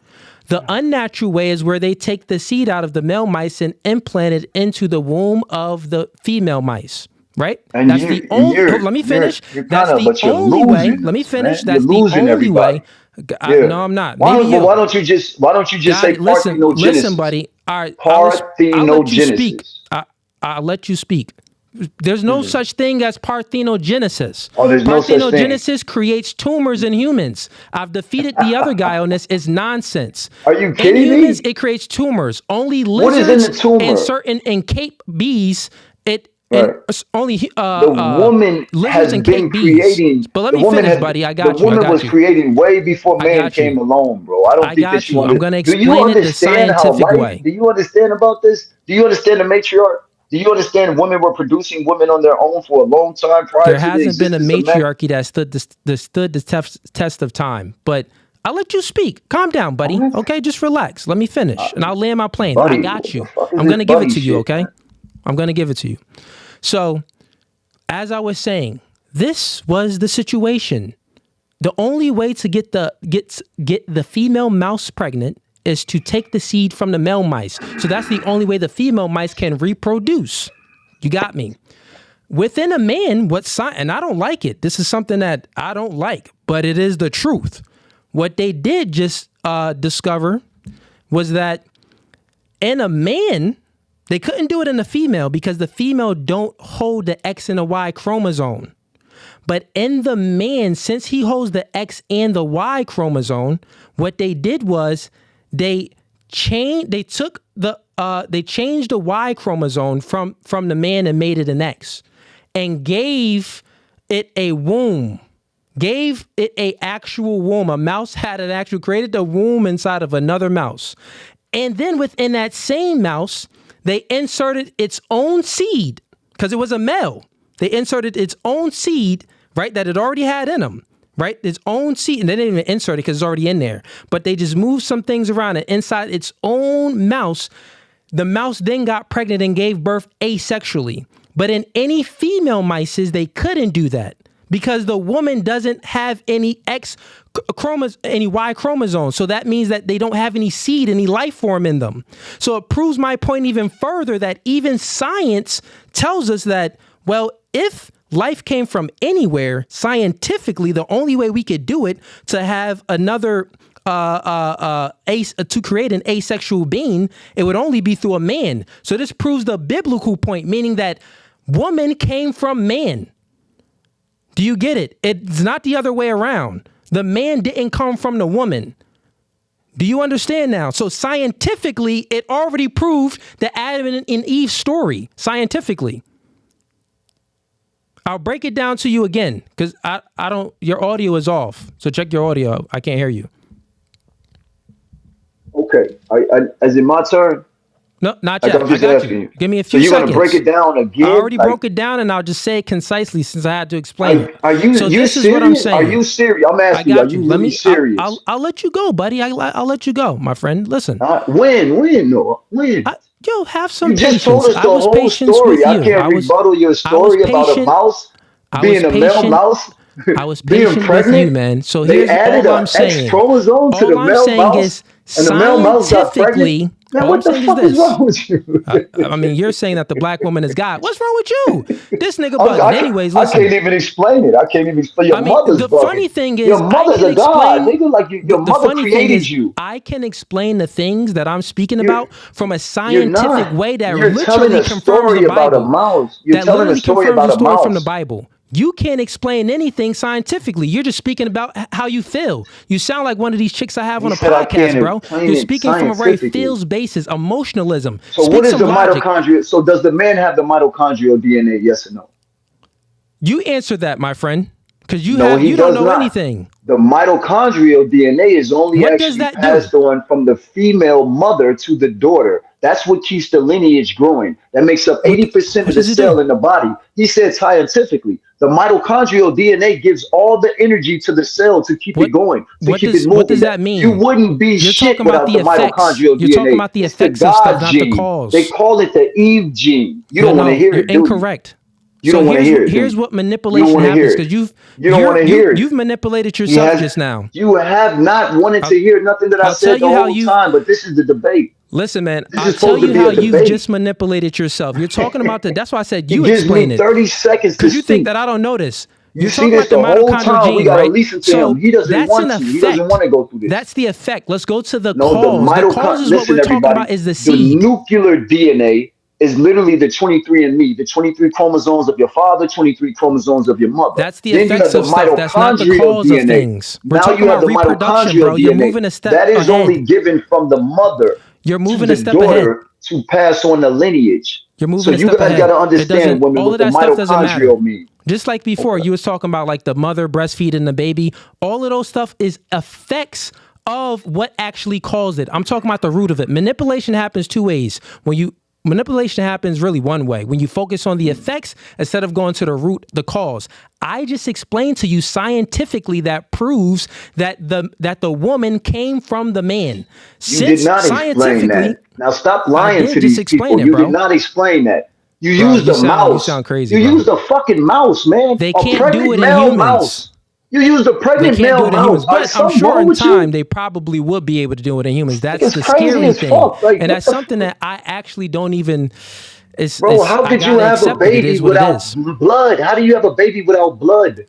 The unnatural way is where they take the seed out of the male mice and implant it into the womb of the female mice, right? And that's the only. Let me finish. That's the only way. Let me finish. That's the only way. No, I'm not. Why don't you just say parthenogenesis? Listen, buddy. All right, parthenogenesis. I'll let you speak. There's no such thing as parthenogenesis. Oh, there's no such thing. Parthenogenesis creates tumors in humans. I've defeated the other guy on this. It's nonsense. Are you kidding me? In humans, me? it creates tumors. Only lizards and certain Cape bees. Only the woman has been creating. But let me finish, buddy. I got you. The woman was created way before man came along, bro. I don't think that she wanted. I'm going to explain it the scientific way. Do you understand about this? Do you understand the matriarch? Do you understand women were producing women on their own for a long time prior to the existence There hasn't been a matriarchy that stood the test of time. But I'll let you speak. Calm down, buddy. Okay, just relax. Let me finish, and I'll land my plane. Buddy, I got you. I'm going to give it to you, okay? I'm going to give it to you. So, as I was saying, this was the situation. The only way to get the female mouse pregnant is to take the seed from the male mice. So that's the only way the female mice can reproduce. You got me. Within a man, and I don't like it. This is something that I don't like, but it is the truth. What they did just discover was that in a man, they couldn't do it in a female because the female don't hold the X and the Y chromosome. But in the man, since he holds the X and the Y chromosome, what they did was they changed the Y chromosome from the man and made it an X and gave it a womb, gave it a actual womb. A mouse created the womb inside of another mouse. And then within that same mouse, they inserted its own seed because it was a male. They inserted its own seed, right, that it already had in them. Right? Its own seed, and they didn't even insert it because it's already in there. But they just moved some things around it inside its own mouse. The mouse then got pregnant and gave birth asexually. But in any female mices, they couldn't do that because the woman doesn't have any any Y chromosomes. So that means that they don't have any seed, any life form in them. So it proves my point even further that even science tells us that, well, if life came from anywhere, scientifically, the only way we could do it to have another to create an asexual being, it would only be through a man. So this proves the biblical point, meaning that woman came from man. Do you get it? It's not the other way around. The man didn't come from the woman. Do you understand now? So scientifically, it already proved the Adam and Eve story, scientifically. I'll break it down to you again, because I don't, your audio is off. So check your audio. I can't hear you. Okay. Is it my turn? No, not yet. I'm just asking you. Give me a few seconds. So you're seconds. going to break it down again? I already broke it down, and I'll just say it concisely since I had to explain it. Are you so this serious? is what I'm saying. Are you serious? I'm asking you, are you really serious? I'll let you go, buddy. I'll let you go, my friend. Listen. When? Yo, have some patience. You just told us the whole story. I can't rebuttal your story about a mouse being a male mouse. I was patient with you, man. So here's all I'm saying. X chromosome to the male mouse, and the male mouse got pregnant. Now, what the fuck is wrong with you? I mean, you're saying that the black woman is God. What's wrong with you? This nigga bugging. Anyways, listen. I can't even explain it. I can't even explain. Your mother's the bugging. Funny thing is, your mother's a god. Nigga, like your mother created you. I can explain the things that I'm speaking about from a scientific way that literally confirms the Bible. About a mouse. You're telling a story about a mouse from the Bible. You can't explain anything scientifically. You're just speaking about how you feel. You sound like one of these chicks I have on a podcast, bro. You're speaking from a very feels basis, emotionalism. So what is the mitochondria? So does the man have the mitochondrial DNA? Yes or no? You answer that, my friend, because you don't know anything. The mitochondrial DNA is only actually passed on from the female mother to the daughter. That's what keeps the lineage growing. That makes up 80% of the cell in the body. He said scientifically, the mitochondrial DNA gives all the energy to the cell to keep it going, to keep it moving. What does that mean? You wouldn't be shit without the mitochondrial DNA. You're talking about the effects of stuff, not the cause. They call it the Eve gene. You don't want to hear it, You're incorrect. You don't want to hear it. Here's what manipulation happens, because you've manipulated yourself just now. You have not wanted to hear nothing that I said the whole time, but this is the debate. Listen, man, I'll tell you how you've just manipulated yourself. You're talking about that's why I said you explain it. 30 seconds because you think that I don't know this. You're talking about the mitochondrial gene, right? So he doesn't want to. He doesn't want to go through this. That's the effect. Let's go to the cause. The cause is what we're talking about is the seed. The nuclear DNA is literally the 23andMe, the 23 chromosomes of your father, 23 chromosomes of your mother. That's the effects of stuff. That's not the cause of things. We're talking about reproduction, bro. You're moving a step ahead. That is only given from the mother. You're moving a step ahead to pass on the lineage. You're moving a step ahead. So you guys got to understand what the mitochondrial means. Just like before, you was talking about like the mother breastfeeding the baby. All of those stuff is effects of what actually caused it. I'm talking about the root of it. Manipulation happens two ways. Manipulation happens really one way, when you focus on the effects instead of going to the root, the cause. I just explained to you scientifically that proves that the woman came from the man. You did not explain that. Now stop lying to these people. You did not explain that. You used the mouse. You sound crazy. You used a fucking mouse, man. They can't do it in humans. Mouse. You used a pregnant male mouse. But I'm sure in time they probably would be able to do it in humans. That's the scary thing. Like, and that's something that I actually don't even... Bro, how could you have a baby without blood? How do you have a baby without blood?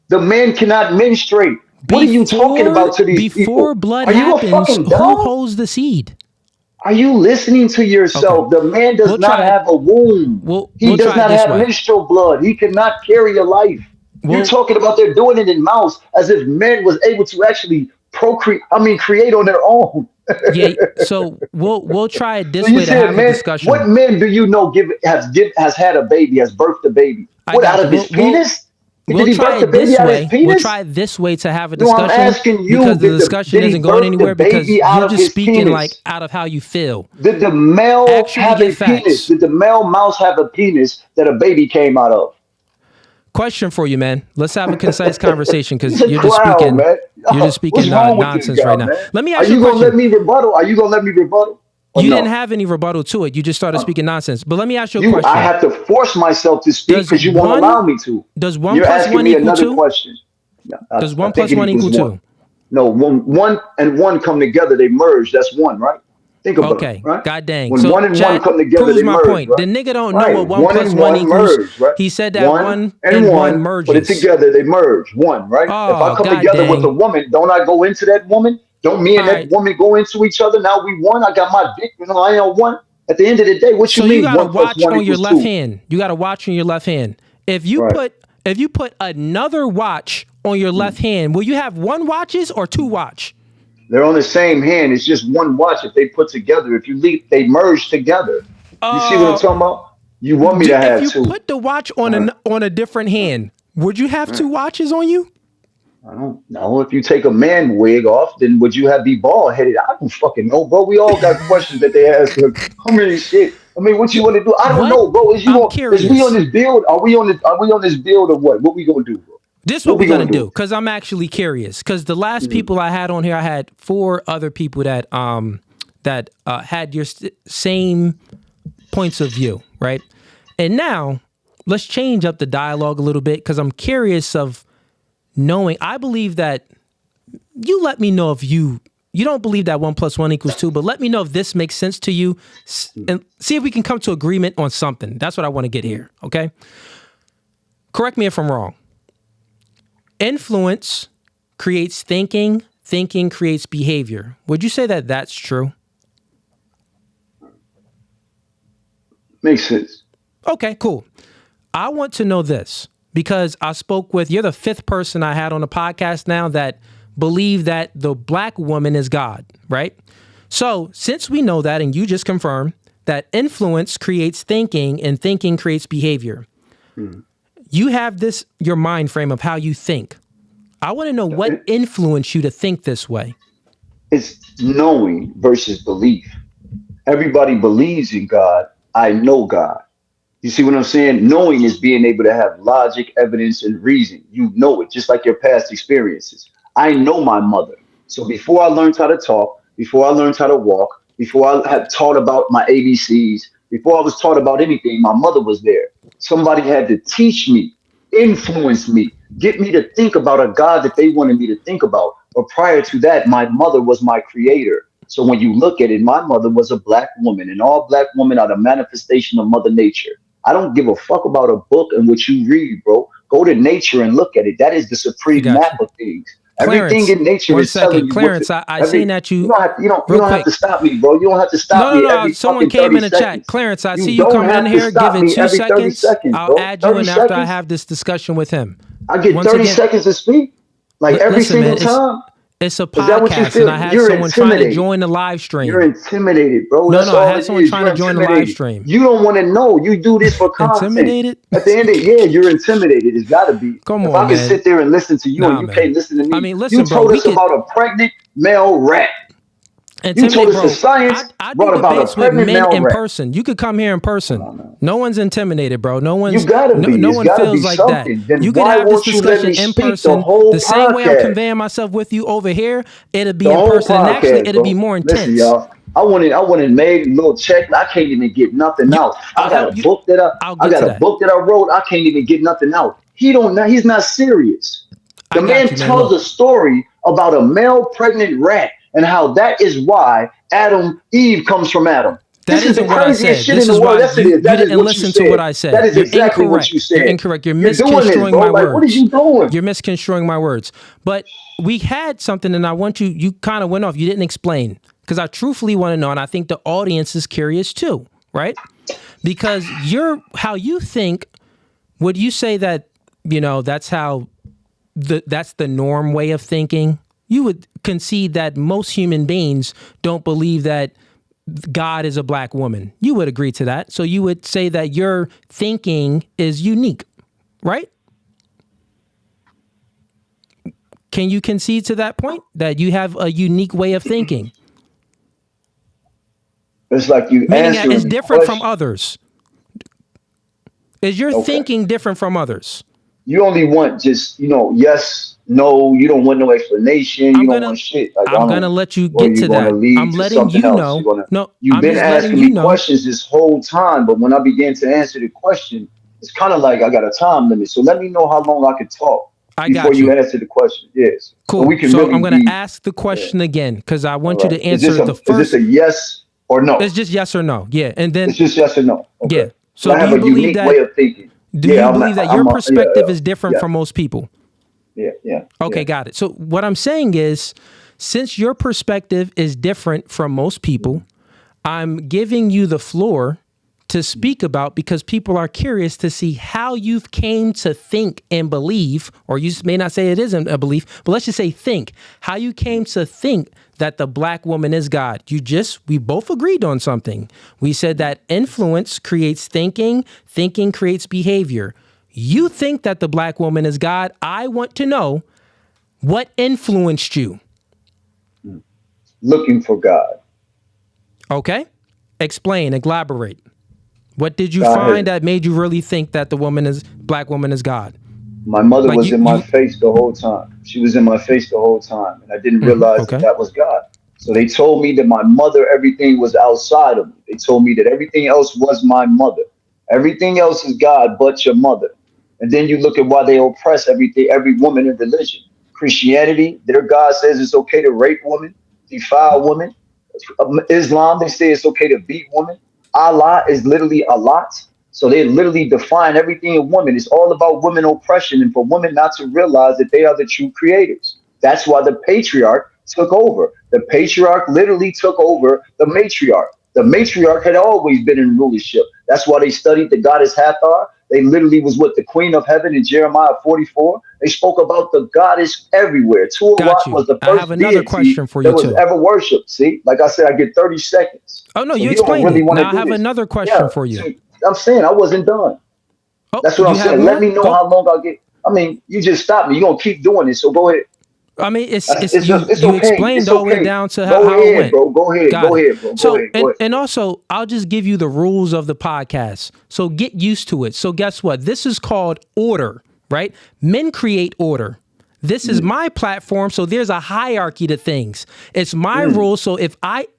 The man cannot menstruate. What are you talking about to these people? Before blood happens, who holds the seed? Are you listening to yourself? Okay. The man does not have a womb. He does not have menstrual blood. He cannot carry a life. You're talking about they're doing it in mouse as if men was able to actually create on their own. Yeah, so we'll try it this way to have a discussion. What men do you know has had a baby, has birthed a baby? What, out of his penis? Did he birth the baby out of his penis? We'll try it this way to have a discussion. No, I'm asking you, because the discussion isn't going anywhere because you're just speaking like out of how you feel. Did the male have a penis? Did the male mouse have a penis that a baby came out of? Question for you, man. Let's have a concise conversation because you're just speaking. You're just speaking nonsense right now. Let me ask you a question. Are you gonna let me rebuttal? or You didn't no? have any rebuttal to it. You just started speaking nonsense. But let me ask you a I question. have to force myself to speak Does because you won't one allow me to. does one You're plus asking one me equal another two? question. Yeah, Does I one think plus it one equals equal one. two? No, one and one come together, they merge. That's one, right? Think about it, Okay. right? God dang. When So one and one chat come together, proves they my merge, point. The right? nigga don't know what Right. one One plus and one one equals. merge, right? He said that One one and and one one, put it merges. together, they merge. One, right? If I Oh, come god together with a dang. woman, don't I go into that woman? Don't me All and that right. woman go into each other? Now we one. I got my dick, I am one. At the end of the day, what you So you mean? got to One plus watch one on your equals left two. hand. You got to watch on your left hand. Right. If you put another watch on your left hand, will you have one watches or two watch? They're on the same hand. It's just one watch. If they put together, if you leave, they merge together. You see what I'm Uh, talking about? You want me to if have you two? put the watch Uh, on a different uh, hand, would you have uh. two watches on you? I don't know. If you take a man wig off, then would you have be bald headed? I don't fucking know, bro. We all got questions that they ask us. I mean, shit. I mean, what You, you want to do? I don't what? know, bro. Is you I'm on? Is we on curious. this build? Are we on this? Are we on this build or what? What we gonna do, bro? This is what What we're we gonna gonna do, do? because I'm actually curious. Because the last Mhm. people I had on here, I had four other people that had your same points of view, right? And now let's change up the dialogue a little bit because I'm curious of knowing. I believe that you let me know if you don't believe that one plus one equals two, but let me know if this makes sense to you, and see if we can come to agreement on something. That's what I want to get here. Okay, correct me if I'm wrong. Influence creates thinking. Thinking creates behavior. Would you say that that's true? Makes sense. Okay, cool. I want to know this because I spoke with, you're the fifth person I had on the podcast now that believe that the black woman is God, right? So since we know that, and you just confirmed that influence creates thinking and thinking creates behavior, Mhm. you have this, your mind frame of how you think. I want to know what It- influenced you to think this way. It's knowing versus belief. Everybody believes in God. I know God. You see what I'm saying? Knowing is being able to have logic, evidence, and reason. You know it, just like your past experiences. I know my mother. So before I learned how to talk, before I learned how to walk, before I had taught about my ABCs, before I was taught about anything, my mother was there. Somebody had to teach me, influence me, get me to think about a God that they wanted me to think about. But prior to that, my mother was my creator. So when you look at it, my mother was a black woman, and all black women are the manifestation of Mother Nature. I don't give a fuck about a book and what you read, bro. Go to nature and look at it. That is the I supreme got map you. of things. Everything Clarence, in nature one is telling second. you what to Clarence, I seen every that you you, don't have you real don't have to quick. stop me, bro. You don't have to stop No, no, me no. every Someone fucking came 30 in the chat. seconds. Clarence, I see You you don't coming in have to here. Give stop it me two every 30 seconds. seconds, I'll bro. add you 30 in after I seconds. have this discussion with him. I get Once 30 again, seconds to speak. Like every listen, single man, time. it's a Is that what you podcast, and feel? I had You're someone trying to intimidated. join the live You're stream. intimidated, bro. No, That's no, I all had it someone is. trying You're to join the live intimidated. stream. You don't want to know. You do this for content. Intimidated? At the end of yeah, you're intimidated. It's got to be. Come If on, I can man. sit there and listen to you and Nah, you man. can't listen to I me, mean, you listen, bro. told We us could about a pregnant male rat. You told intimidate, us the bro. science I do brought about a debates with pregnant men male in rat. person. You could come here in Come person. on, man. No one's intimidated, bro. You gotta be. No It's one gotta be feels like that. something. Then You could why have this won't you let discussion me in speak the person. whole The same way I'm podcast? conveying myself with you over here, it'll be The in whole person. And actually, podcast, it'll be bro. more Listen, intense. y'all. I wanted made a little check. I can't even get nothing You, out. I'll help you. I'll I get got to a that. book that I wrote. I can't even get nothing out. He's not serious. The I got man you, man. tells Look, a story about a male pregnant rat and how that is why Eve comes from Adam. that This is the isn't what I craziest said. shit in This the is world. why Yes, it is. you That is didn't what you listen to what said. I That said. is You're exactly what you incorrect. You're said. incorrect. You're You're doing this, misconstruing bro. my Like, what are words. you doing? You're misconstruing my words. But we had something, and I want you kind of went off. You didn't explain because I truthfully want to know, and I think the audience is curious too, right? Because how you think, would you say that, that's how that's the norm way of thinking? You would concede that most human beings don't believe that God is a black woman. You would agree to that. So you would say that your thinking is unique, right? Can you concede to that point that you have a unique way of thinking? It's like you Meaning that it's answering the different from question. others. Is your Okay. thinking different from others? You only want just, yes, no, you don't want no explanation. You I'm don't gonna want shit. Like, I I'm gonna don't, let you or get you're to going to that. lead I'm to letting something you else. know. No, You've I'm been just letting asking you me know. questions this whole time, but when I began to answer the question, it's kind of like I got a time limit. So let me know how long I can talk I before got you you. answer the question. Yes. So we Cool. can So I'm really gonna be, ask the yeah. question again because I All want you right. to answer the Is this first. a yes or no? It's just yes or no. Yeah, and It's then just yes or no. Okay. yeah. 'Cause So I have a unique way of thinking. Yeah, your yeah, perspective is different yeah, from most people? yeah, yeah, yeah. Okay, got it. So what I'm saying is, since your perspective is different from most people, I'm giving you the floor to speak about because people are curious to see how you've came to think and believe, or you may not say it isn't a belief, but let's just say think, how you came to think that the black woman is God. We both agreed on something. We said that influence creates thinking, thinking creates behavior. You think that the black woman is God. I want to know what influenced you. Looking for God. Okay? Explain, elaborate. What did you God find has. that made you really think that the black woman is God? My mother Like was in my you face the whole time. She was in my face the whole time, and I didn't realize that okay. that was God. So they told me that my mother, everything was outside of me. They told me that everything else was my mother. Everything else is God but your mother. And then you look at why they oppress everything, every woman in religion. Christianity, their God says it's okay to rape women, defile women. Islam, they say it's okay to beat women. Allah is literally a lot. So they literally define everything in women. It's all about women oppression and for women not to realize that they are the true creators. That's why the patriarch took over. The patriarch literally took over the matriarch. The matriarch had always been in rulership. That's why they studied the goddess Hathor. They literally was with the queen of heaven in Jeremiah 44. They spoke about the goddess everywhere. Tuarat Got you. was the I have first another deity question for that you was too. ever worshipped. See, like I said, I get 30 seconds. Oh no, So you you don't explained really it. want to Now I do have this. another Yeah. question for So you. I'm saying I wasn't done. Oh, That's what I'm you have saying. Let more? me know Go. how long I'll get. I mean, you just stopped me. You're gonna keep doing it. So go ahead. I mean, it's It's just it's you okay. explained It's all the way okay. down to Go how it ahead, went. bro. Go ahead. Got Go it. ahead, bro. Go So ahead. Go ahead. and also I'll just give you the rules of the podcast. So get used to it. So guess what? This is called order, right? Men create order. This is Mm, my platform, so there's a hierarchy to things. It's my mm, rules, so if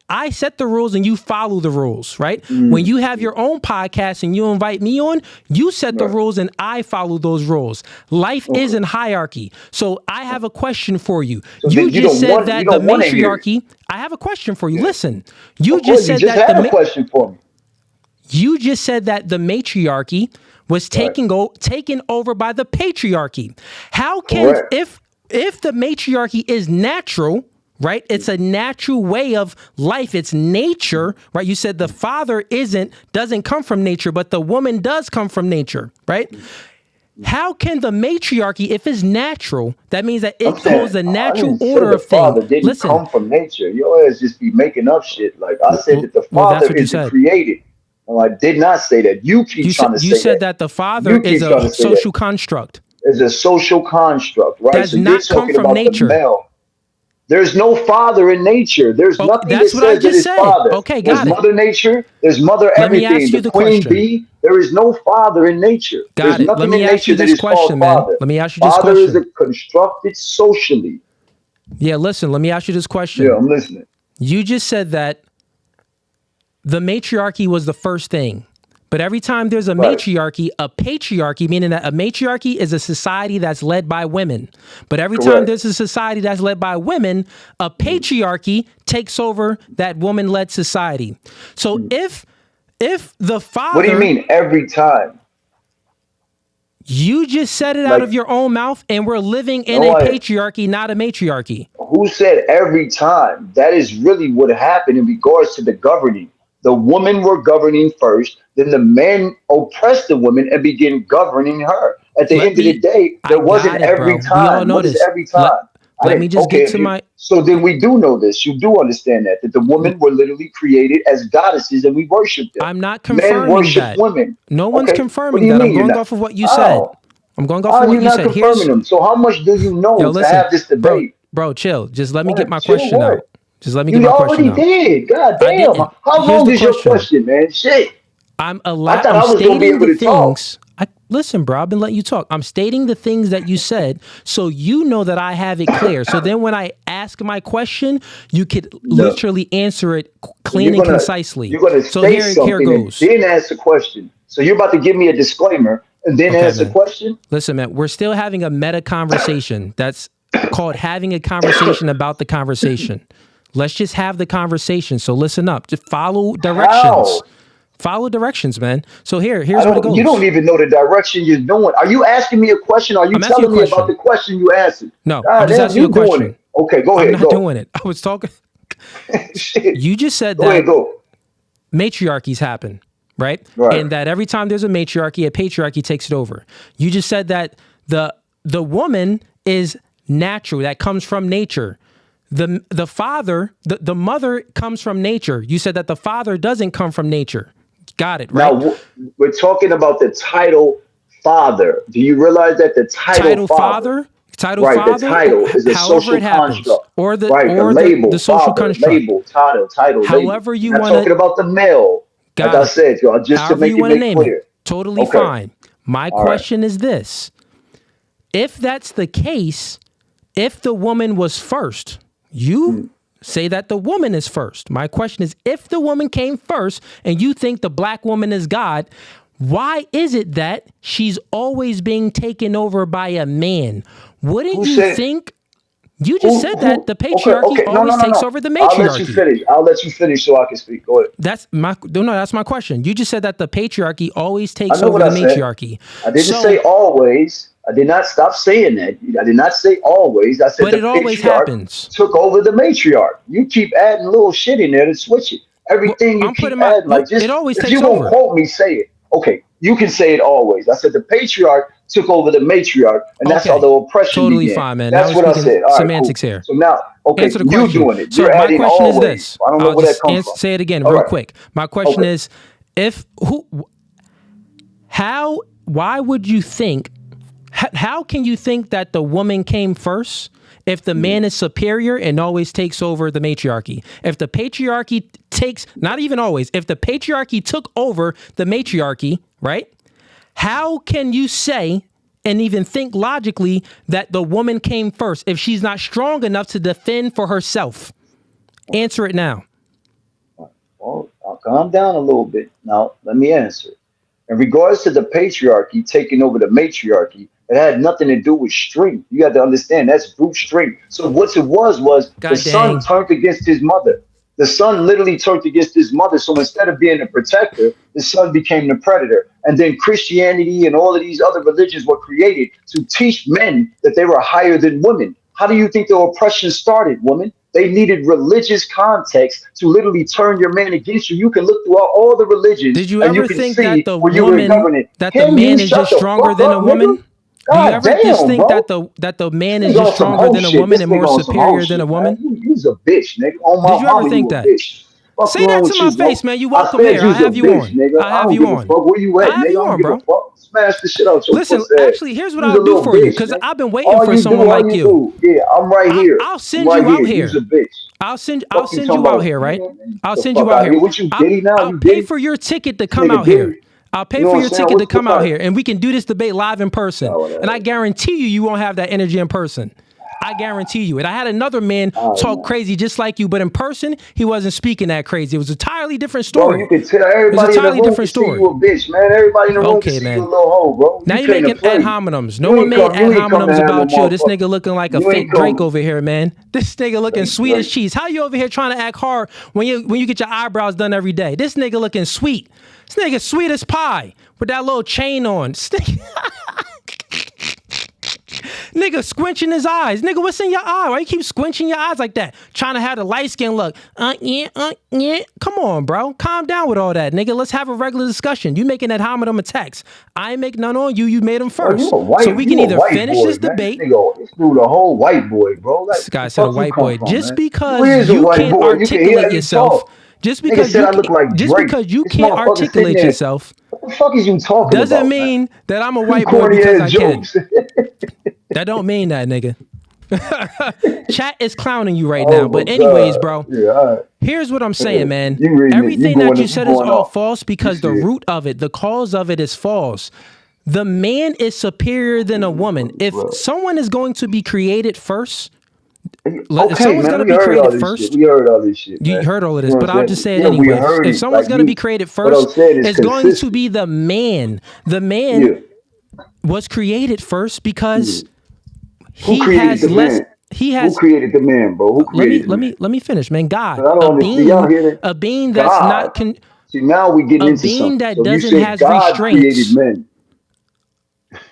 I set the rules and you follow the rules, right? When mm, you have mm. your own podcast and you invite me on, you set the Right. rules and I follow those rules. Life is Okay. in hierarchy. So I have a question for you. So You then just said you that the don't want to hear it. matriarchy, I have a question for you. Yeah. Listen. You Of just course, you said just that had a question for me. the matriarchy was Right. taken over by the patriarchy. How can Correct. if the matriarchy is natural, right? It's a natural way of life. It's nature, right? You said the father doesn't come from nature, but the woman does come from nature, right? How can the matriarchy, if it's natural, that means that I'm it saying holds a I natural didn't say order the of thing. father didn't Listen, come from nature. Your ass just be making up shit. Like I said that the well, that's father what you is the said. created. No, I did not say that. You keep trying to You say said that. that the father You is keep a trying to say that. social construct. It's a social construct, right? Does So you're not come talking from about the nature. male. There's no father in nature. There's Oh, nothing that that's what I says that just is said. father. Okay, There's got it. mother nature. There's mother Let me everything. ask you The the queen question. bee. There is no father in nature. There's Got it. Let nothing me in ask nature you that this is called question, man. father. Let me ask you this Father is question. a constructed socially. Yeah, listen, let me ask you this Yeah, question. I'm listening. You just said that the matriarchy was the first thing. But every time there's a Right. matriarchy, a patriarchy, meaning that a matriarchy is a society that's led by women. But every time Correct. there's a society that's led by women, a Mm, patriarchy takes over that woman-led society. So mm. if the What do you father, mean every time? you just said it out Like, of your own mouth, and we're living in no, a I. patriarchy, not a matriarchy. Who said every time? That is really what happened in regards to the governing. The women were governing first, then the men oppressed the women and began governing her. At the Let end of the me, day, I there wasn't got it, bro. every We all time. know What is this. every time? I Let me didn't. just Okay, get if to you my, so then we do know this. You do understand that the women were literally created as goddesses and we worship them. I'm not Men confirming worship that. women. No one's Okay, what do confirming you that. I'm mean you're going not? off of what you said. How? I'm going off How of are what you you not said. confirming them? So how much do you Yo, know to listen, have this bro, debate? chill. Just let me get What? my Chill question what? out. Just let me get You my question already out. did. God I damn. didn't. How Here's long the is your question. question, man? Shit. I thought I'm I was gonna be stating able the to talk. things. listen, bro, I've been letting you talk. I'm stating the things that you said so you know that I have it clear. So then when I ask my question, you could literally answer it clean and concisely. You're going to say something and then ask the question. So you're about to give me a disclaimer and then ask the question? Listen, man, we're still having a meta conversation. That's called having a conversation about the conversation. Let's just have the conversation. So listen up. Just follow directions. How? Follow directions, man. So here's what it goes. You don't even know the direction you're doing. Are you asking me a question? Or are you telling me about the question you asked? No, I'm just asking you a question. Okay, go ahead. I'm not doing it. I was talking. You just said that matriarchies happen, right? And that every time there's a matriarchy, a patriarchy takes it over. You just said that the woman is natural. That comes from nature. The father, the mother comes from nature. You said that the father doesn't come from nature. Got it, right? Now, we're talking about the title father. Do you realize that the title father? Title father, the title is a social construct. Or the label, the social father, construct. Label, title, however label. You want to. Talking about the male. Like I said, y'all, just to make it clear. It. Totally fine. My question is this. If that's the case, if the woman was first, you say that the woman is first. My question is, if the woman came first and you think the black woman is God, why is it that she's always being taken over by a man? Wouldn't you think? You just said that the patriarchy always takes over the matriarchy. I'll let you finish so I can speak. Go ahead. That's my question. You just said that the patriarchy always takes over the matriarchy. I didn't say always. I did not stop saying that. I did not say always. I said but it always happens. Took over the matriarch. You keep adding little shit in there to switch it. Everything you keep adding, like just, it always if takes you over. Won't quote me, say it. Okay, you can say it always. I said the patriarch took over the matriarch, and that's how the oppression totally began. Fine, man. That's what I said. All semantics cool. here. So now, answer the question. You're doing it. So you're my adding question always. is this. I don't know where that comes from. Say it again real quick. My question is, why would you think? How can you think that the woman came first if the man is superior and always takes over the matriarchy? If the patriarchy not even always, if the patriarchy took over the matriarchy, right? How can you say and even think logically that the woman came first if she's not strong enough to defend for herself? Answer it now. Well, I'll calm down a little bit. Now, let me answer. In regards to the patriarchy taking over the matriarchy, it had nothing to do with strength. You have to understand that's brute strength. So what it was the son turned against his mother. The son literally turned against his mother. So instead of being a protector, the son became the predator. And then Christianity and all of these other religions were created to teach men that they were higher than women. How do you think the oppression started, woman? They needed religious context to literally turn your man against you. You can look throughout all the religions. Did you ever think that the man is just stronger than a woman? Do you ever just think that the man is just stronger than a woman and more superior than a woman? You's a bitch, nigga. On my Did you ever think that? Say that to my face, man. You welcome here. I have you on. I have you on. Where you at, I have you on, bro. Smash the shit out your Listen, actually, here's what I'll do for you because I've been waiting for someone like you. Yeah, I'm right here. I'll send you out here. I'll send you out here, right? I'll send you out here. What you diddy now? I'll pay for your ticket to come out here. I'll pay for your ticket to come out here, and we can do this debate live in person. And I guarantee you won't have that energy in person. I guarantee you it. I had another man talk crazy just like you, but in person, he wasn't speaking that crazy. It was a entirely different story. Bro, you can tell everybody in the room can see you a bitch, man. Everybody in the room can see you a little hoe, bro. Now you're making ad hominems. No one made ad hominems about you. This nigga looking like a fake Drake over here, man. This nigga looking sweet as cheese. How you over here trying to act hard when you get your eyebrows done every day? This nigga looking sweet. This nigga sweet as pie with that little chain on. Nigga squinching his eyes. Nigga, what's in your eye? Why you keep squinching your eyes like that? Trying to have the light skin look. Yeah. Come on, bro. Calm down with all that, nigga. Let's have a regular discussion. You making that hominem attacks. I ain't make none on you. You made them first. So we can either finish this debate. This dude a whole white boy, bro. This guy said a white boy. Just because you can't articulate yourself. Just because you can't articulate yourself. What the fuck is you talking about? Doesn't mean that I'm a white boy because I can. That don't mean that, nigga. Chat is clowning you right now. But anyways, bro, here's what I'm saying, man. Everything that you said is all false because the root of it, the cause of it is false. The man is superior than a woman. If Bro. someone is going to be created first, if Okay, someone's man, going to we be heard all created this shit. first, We heard all this shit, you man. heard all of You this, know but what I'm I'll saying? just say it Yeah, we anyway. heard If it. someone's Like going to be created what I'm first, saying is it's going to consistent. be the man. The man Yeah. was created first because Who he created has the less. man? He Who has. created the man, bro? Who Let me created the let man? me let me finish, man. God, 'Cause I don't understand. Y'all hear that? a being that's God. not See, now we getting a into being something. that So you doesn't said has God created restraints. men.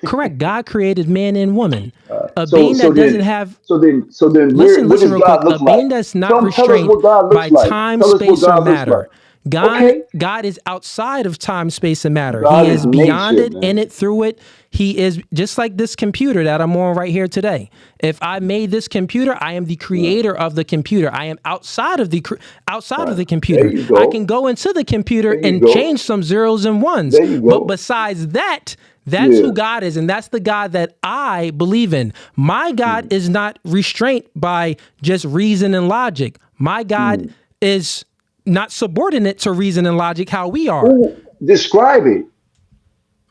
Correct. God created man and woman. A So being so that doesn't then have. so then so then where Listen, what listen does real quick. God A look like? being that's not Tell us restrained what God by looks like. time, Tell us what space, or God looks like. matter. God, Okay. God is outside of time, space, and matter. God He is is beyond nature, it, in man. it, through it. He is just like this computer that I'm on right here today. If I made this computer, I am the creator of the computer. I am outside of the There computer. you I go. can go into the computer There you and go. change some zeros and ones. There you But go. besides that, that's Yeah. who God is, and that's the God that I believe in. My God is not restrained by just reason and logic. My God is not subordinate to reason and logic how we are. Who describe it?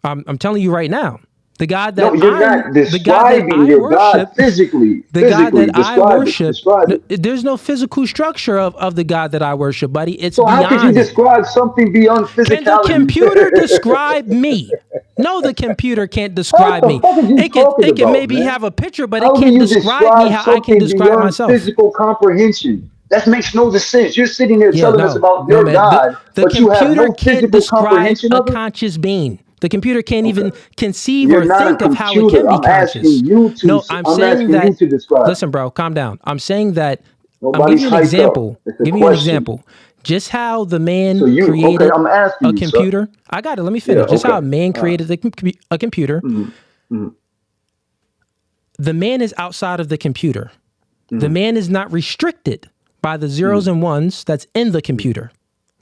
I'm telling you right now. No, you're not The God that describing I your God worship, physically. the God Physically, that I describe it. worship, Describe it. there's no physical structure of the God that I worship, buddy. It's So how could you beyond it. describe something beyond Can the physicality? computer describe me? No, the computer can't What describe the me. fuck are you talking It can about, maybe man? have a picture, but it How do can't you describe me describe how I can something describe beyond myself. physical comprehension? That makes no sense. You're sitting there Yeah, telling us no, about no, your man. God, The but you have computer no can't physical describe comprehension a of it? conscious being. The computer can't even Okay. conceive You're or not a think of how it computer. can be conscious. No, I'm I'm saying asking you that. to describe it. Listen, bro, calm down. I'm saying that. I'm giving Nobody's you an hyped up. example. It's a Giving you an question. example. Just how the So man you okay, created I'm asking a you, sir. computer. I got it. Let me Yeah, finish. Just how okay. a man All right. created a computer. Mhm. The man is outside of the computer. The Mhm. man is not restricted by the zeros Mhm. and ones that's in the computer,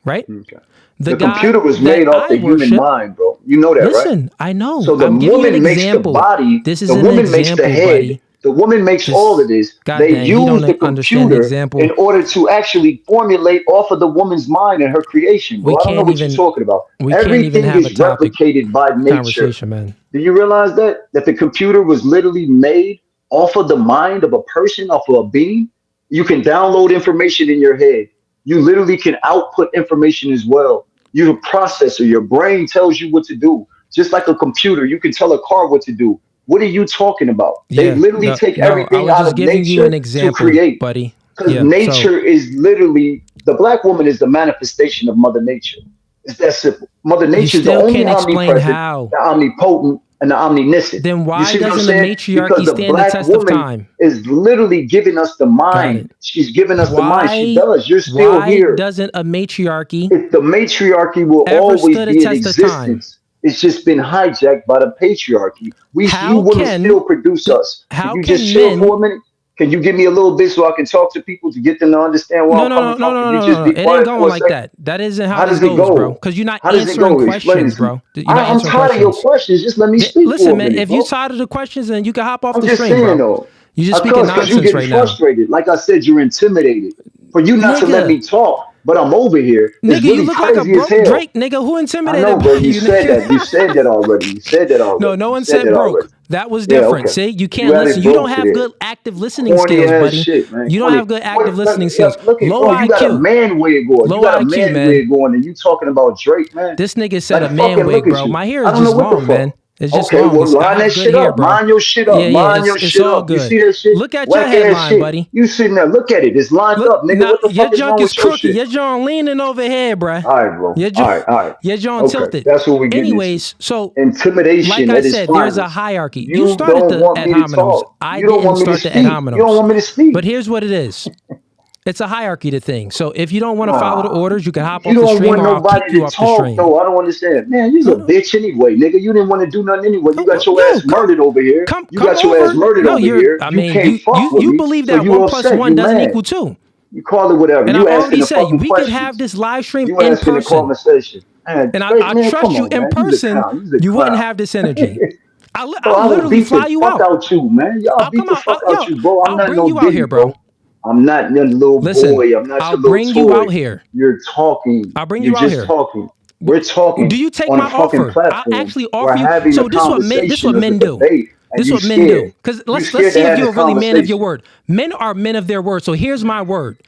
right? Okay. The The God computer was that made off I the human worship. mind, bro. You know that, right? Listen, I know. So the I'm giving you an woman makes the example. body, This is the an woman makes the example, head, buddy. the woman makes all of This, this. God They dang, he use don't the understand the computer in example. order to actually formulate off of the woman's mind and her creation, We bro. I don't know can't what you're even, talking about. we can't even Everything have a is topic replicated by nature. conversation, man. Do you realize that? That the computer was literally made off of the mind of a person, off of a being? You can download information in your head. You literally can output information as well. You're a processor. Your brain tells you what to do. Just like a computer, you can tell a car what to do. What are you talking about? They Yeah, literally no, take no, I everything was out just of giving you an nature to example, create. buddy. Because Yeah, so nature is literally the black woman is the manifestation of Mother Nature. It's that simple. Mother you Nature is the still only can't explain omnipresent, how. the omnipotent, and the omniscient. Then You why see what I'm doesn't the saying? Because matriarchy the stand the black test of woman time? is literally giving us the Got mind. it. She's giving us the mind. She Why, does. You're still why here. doesn't a matriarchy If the matriarchy will ever always stood a be in test of time? existence. It's just been hijacked by the patriarchy. You How women still can produce us. Can how you just can chill men? for a minute? Can you give me a little bit so I can talk to people to get them to understand where No, I'm no, coming no, no, from? no, Can no, you no, no, just no. be It ain't quiet going for a like second? that. That isn't how How this does it goes, bro. go? Because you're not How does it answering go? Explain it questions, to me. bro. You're not I'm answering tired of your questions. questions. Just let me speak Listen, for a man. minute, If you bro. tired of the questions, then you can hop off I'm the just stream, saying bro. though. You're just Of speaking course, because you're nonsense getting right now, frustrated. Like I said, you're intimidated. For you not to let nigga. me talk, but I'm over here is Nigga, you really look like a crazy as broke hell. Drake, nigga. Who I intimidated know, by bro. You you, said nigga? that. You said that already. You said that No, already. no You one said said that already. broke. That was Yeah, different. okay. See, you You can't listen. added You don't broke to have that. good active listening Corny skills, ass buddy. shit, man. You don't Corny. have good What? active listening Yeah, skills. look at Low bro. You got a IQ. man wig on. You Low got a IQ, man man. wig on, and you talking about Drake, man. This nigga said a Like man fucking look wig, at bro. you. My hair I is don't know just what the long, fuck. man. It's just Okay, long. well, I line have that good shit hair, up. bro. Mind your shit Yeah, up. yeah. Mind your It's shit all up. You good. see that shit? Look at your Whack ass headline, shit. buddy. You sitting there? Look at it. It's lined Look, up, nigga. now What the your fuck is junk wrong is with your crooked. shit? Your junk leaning over here, bruh. All right, bro. Your All junk, right, all right. your junk Okay, tilted. that's what we're getting into. Anyways, so like Intimidation I at its said, there's a finest. hierarchy. You You started don't the want ad me to hominems. talk. I You don't didn't want me to start the ad speak. You don't hominems. want me to speak. But here's what it is. It's a hierarchy to things. So if you don't want to follow the Nah, orders, you can hop you off the don't stream want or I'll nobody kick you to off the talk stream. though. I don't understand. Man, you's No, a no. bitch anyway, nigga. You didn't want to do nothing anyway. You got your Yo, ass murdered over here. You come got your ass over. murdered No, over here. I You mean, can't fuck with you me, believe so that you one plus upset. one You doesn't mad. equal two. You call it whatever. And You I've asking already the said fucking we could have questions. this live stream You in asking the person. conversation. Man, And Drake, I man, come trust you on, in man. You's a person, clown. You's a you wouldn't clown. have this energy. Bro, I'll I will literally beat the fly you fuck out. out you, man. Y'all I'll beat come the out. fuck out you, bro. I'm I'll not bring no you out Diddy, here, bro. bro. I'm not your little Listen, boy. I'm not I'll your little bring you toy. out here. You're talking. I'll bring You're you out just here. talking. We're talking Do you take on a my fucking offer? I'll platform. actually We're offer you. having a So this is what men. This is conversation. what It's a men do. debate, and This is you what men do. scared. Because You let's scared to see if have you're this really man of your conversation. word. Men are men of their word. So here's my word.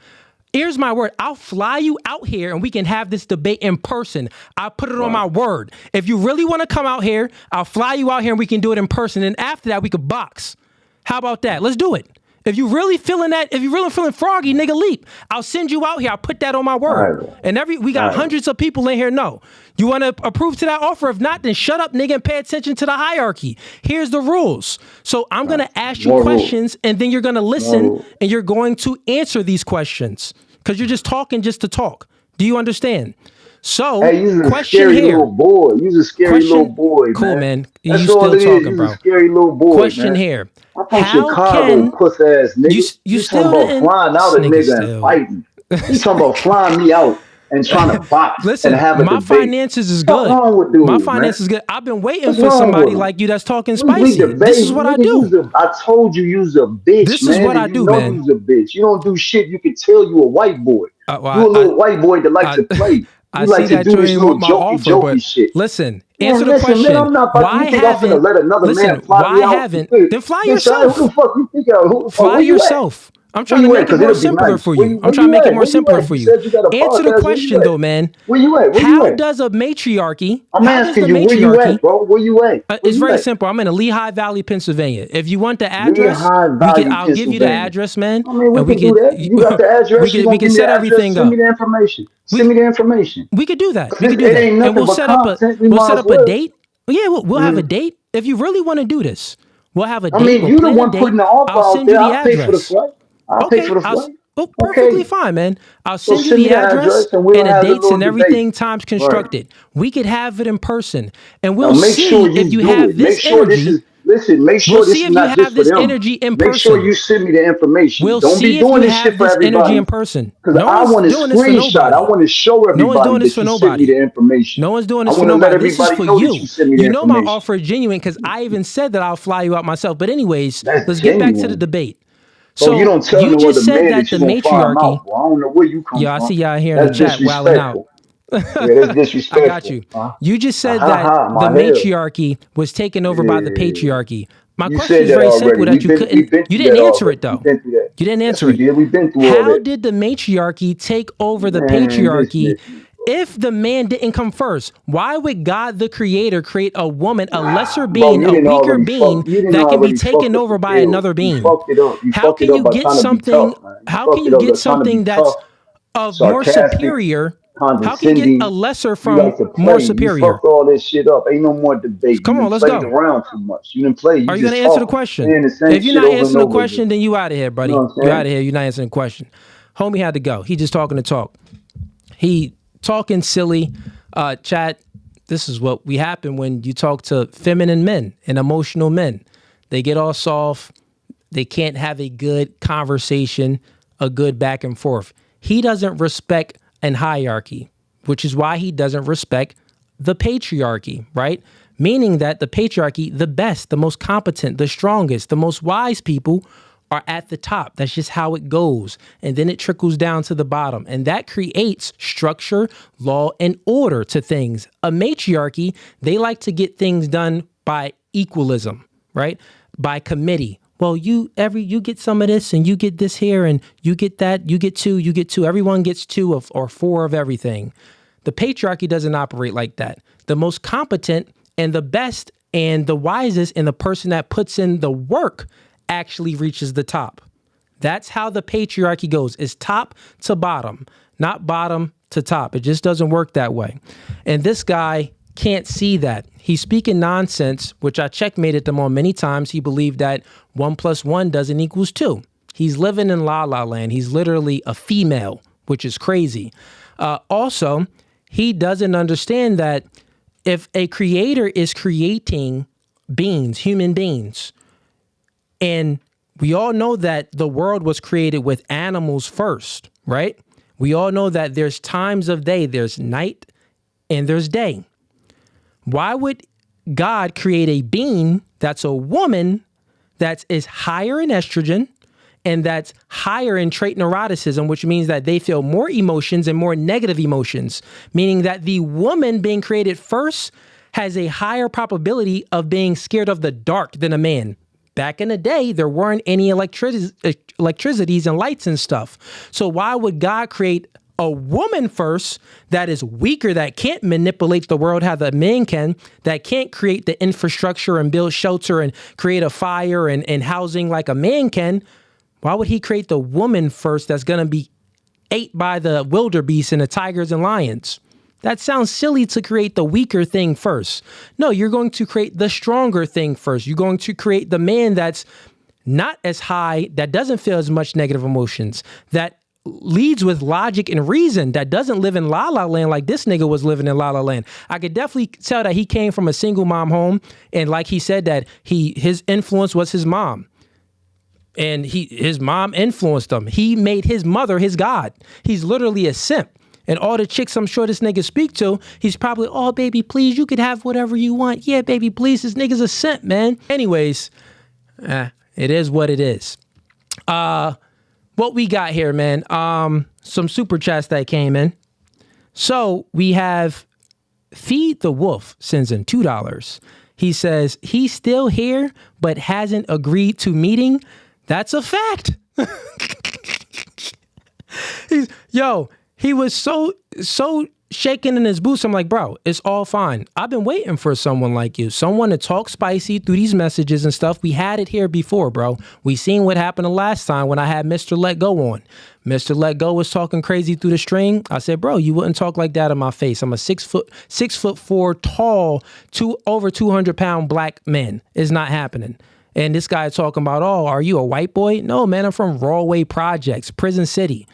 Here's my word. I'll fly you out here and we can have this debate in person. I'll put it on Right. my word. If you really want to come out here, I'll fly you out here and we can do it in person. And after that, we could box. How about that? Let's do it. If you really feeling that, if you really feeling froggy, nigga, leap. I'll send you out here. I'll put that on my All word. right, bro. And we got All right. hundreds of people in here. No. You want to approve to that offer? If not, then shut up, nigga, and pay attention to the hierarchy. Here's the rules. So I'm going to ask you More rules. questions, and then you're going to More listen, rules. and you're going to answer these questions because you're just talking just to talk. Do you understand? So, Hey, you're a question scary here. little boy. You're a scary little Question. boy, Cool, man. man. That's You all still it is. talking, You're a bro. scary little boy, Question man. here. I'm from How Chicago, can puss ass nigga. you You still talking about didn't? flying out This a nigga nigga and still. fighting. You talking about flying me out and trying to box and Listen, have a my debate. finances is What's good. wrong with My dudes, man? finances is good. I've been waiting What's for wrong with somebody them? like you that's talking We spicy. debate, This is what I nigga. do. I told you you's a bitch, This is man, what and I you do, know man. you's a bitch. You don't do shit. You can tell you a white boy. Well, You a little white boy that like I, to play. I You see like to that do you this ain't little want my offer, jokey but shit. listen, answer Man, the listen, man, question. I'm not about. Why You think I'm finna haven't? let another man Listen, fly why me out? haven't? Then fly Bitch, who yourself. the fuck you think Fly where you at? yourself. I'm Where trying to you at? make it Because more it'll be simpler nice. for you. I'm Where trying to you make it at? more Where you simpler at? for You you. said you got a Answer the podcast. Where you question at? though, man. Where you at? Where you How at? does a matriarchy? I'm How does the asking you, where you matriarchy? at, bro? Where you at? Where It's you very at? simple. I'm in Lehigh Valley, Pennsylvania. If you want the address, Lehigh Valley, I'll give you the Pennsylvania. address, man, I mean, we and we can do could that. You got the address. You we gonna give could me set the address? everything Send me up. the information. We Send me the information. we could do that. Cause We could do it that, ain't and nothing but content. We we'll might set as up a well. date. Yeah, we'll have a date if you really want to do this. We'll have a I date. mean, We'll you the plan a one putting date. the offer I'll out send you there. the I'll pay for the address. flight. I'll pay Okay, for the flight. perfectly Okay. fine, man. I'll So send you send me the the address address and we'll and the have the dates little and debate. everything times Right. constructed. We could have it in person, and Now we'll make sure see if you you do have it. Make this sure this energy. is listen, make We'll sure this see is if you not have just for this them. energy in Make sure person. you send me the information. We'll Don't be see if doing you this shit have for this energy in everybody. person. Because No I one's want to doing this for screenshot. I nobody. want to show No one's everybody doing this that for you sent me nobody. the information. No one's doing I this for want to let nobody. This is everybody for know that you you. sent me the You know my information. offer is genuine because I even said that I'll fly you out myself. But anyways, That's let's get back to the genuine. debate. Bro, you So don't tell you no just other said man that that the you're gonna fly him matriarchy. out, bro. I don't know where you come Yeah, I from. see y'all here in the That's chat wilding out. disrespectful. Yeah, that's I got disrespectful. you. You just Ah said ha that ha, the my hell. matriarchy was taken over by the Yeah. patriarchy. My You question said is that very already. simple that We've been you through didn't that answer already. it We've though. been through that. You didn't Yes, answer we it. did. We've been through all How that. did the matriarchy take over the Man, this patriarchy nigga, if the man didn't come first? Why would God the creator create a woman, a lesser bro, being, a weaker being you didn't that can be already fuck taken up the over by bill. another You being? fucked it up. You How fucked it can up you by get trying to be something? tough, man. You How can fucked it you up get by trying to be something that's tough, of more sarcastic, superior? How can you get a condescending. lesser You from like to more play. You superior? fucked all this shit up. Ain't no more debate. You Come on, done let's played go. around too much. You didn't play. You Are you going just to answer the talking, question? saying the same If you're shit not over and answering the over again. question, then you out of here, You buddy. know what I'm You saying? out of here. You're not answering the question. Homie had to go. He just talking to talk. He talking silly. Chat, this is what we happen when you talk to feminine men and emotional men. They get all soft. They can't have a good conversation, a good back and forth. He doesn't respect an hierarchy, which is why he doesn't respect the patriarchy, right? Meaning that the patriarchy, the best, the most competent, the strongest, the most wise people are at the top. That's just how it goes. And then it trickles down to the bottom. And that creates structure, law, and order to things. A matriarchy, they like to get things done by equalism, right? By committee. Well, you get some of this and you get this here and you get that, you get two. Everyone gets two of or four of everything. The patriarchy doesn't operate like that. The most competent and the best and the wisest and the person that puts in the work actually reaches the top. That's how the patriarchy goes. It's top to bottom, not bottom to top. It just doesn't work that way. And this guy can't see that. He's speaking nonsense, which I checkmated them on many times. He believed that 1 + 1 doesn't equal 2. He's living in la la land. He's literally a female, which is crazy. Also, he doesn't understand that if a creator is creating beings, human beings, and we all know that the world was created with animals first, right? We all know that there's times of day, there's night and there's day. Why would God create a being that's a woman that is higher in estrogen and that's higher in trait neuroticism, which means that they feel more emotions and more negative emotions, meaning that the woman being created first has a higher probability of being scared of the dark than a man. Back in the day, there weren't any electricities and lights and stuff. So why would God create a woman first that is weaker, that can't manipulate the world how the man can, that can't create the infrastructure and build shelter and create a fire and housing like a man can? Why would he create the woman first that's going to be ate by the wildebeest and the tigers and lions? That sounds silly to create the weaker thing first. No, you're going to create the stronger thing first. You're going to create the man that's not as high, that doesn't feel as much negative emotions, that leads with logic and reason, that doesn't live in la la land like this nigga was living in la la land. I could definitely tell that he came from a single mom home. And like he said, that his influence was his mom. And his mom influenced him. He made his mother his God. He's literally a simp. And all the chicks I'm sure this nigga speak to, he's probably, oh, baby, please, you could have whatever you want. Yeah, baby, please. This nigga's a simp, man. Anyways, it is what it is. What we got here, man? Some super chats that came in. So we have Feed the Wolf sends in $2. He says, he's still here, but hasn't agreed to meeting. That's a fact. He was so shaking in his boots. I'm like, bro, it's all fine. I've been waiting for someone like you, someone to talk spicy through these messages and stuff. We had it here before, bro. We seen what happened the last time when I had Mr. Let Go on. Mr. Let Go was talking crazy through the stream. I said, bro, you wouldn't talk like that in my face. I'm a 6'4" tall, over 200-pound black man. It's not happening. And this guy talking about, oh, are you a white boy? No, man, I'm from Rawway Projects, Prison City.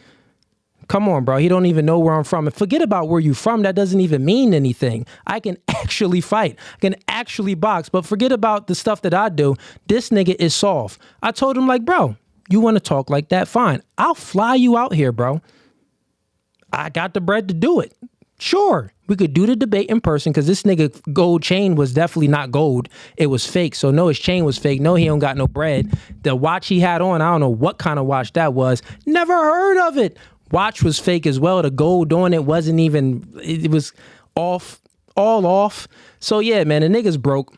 Come on, bro. He don't even know where I'm from. And forget about where you from. That doesn't even mean anything. I can actually fight. I can actually box. But forget about the stuff that I do. This nigga is soft. I told him, like, bro, you want to talk like that? Fine. I'll fly you out here, bro. I got the bread to do it. Sure. We could do the debate in person because this nigga gold chain was definitely not gold. It was fake. So no, his chain was fake. No, he don't got no bread. The watch he had on, I don't know what kind of watch that was. Never heard of it. Watch was fake as well. The gold on it wasn't even, it was all off. So yeah, man, the nigga's broke.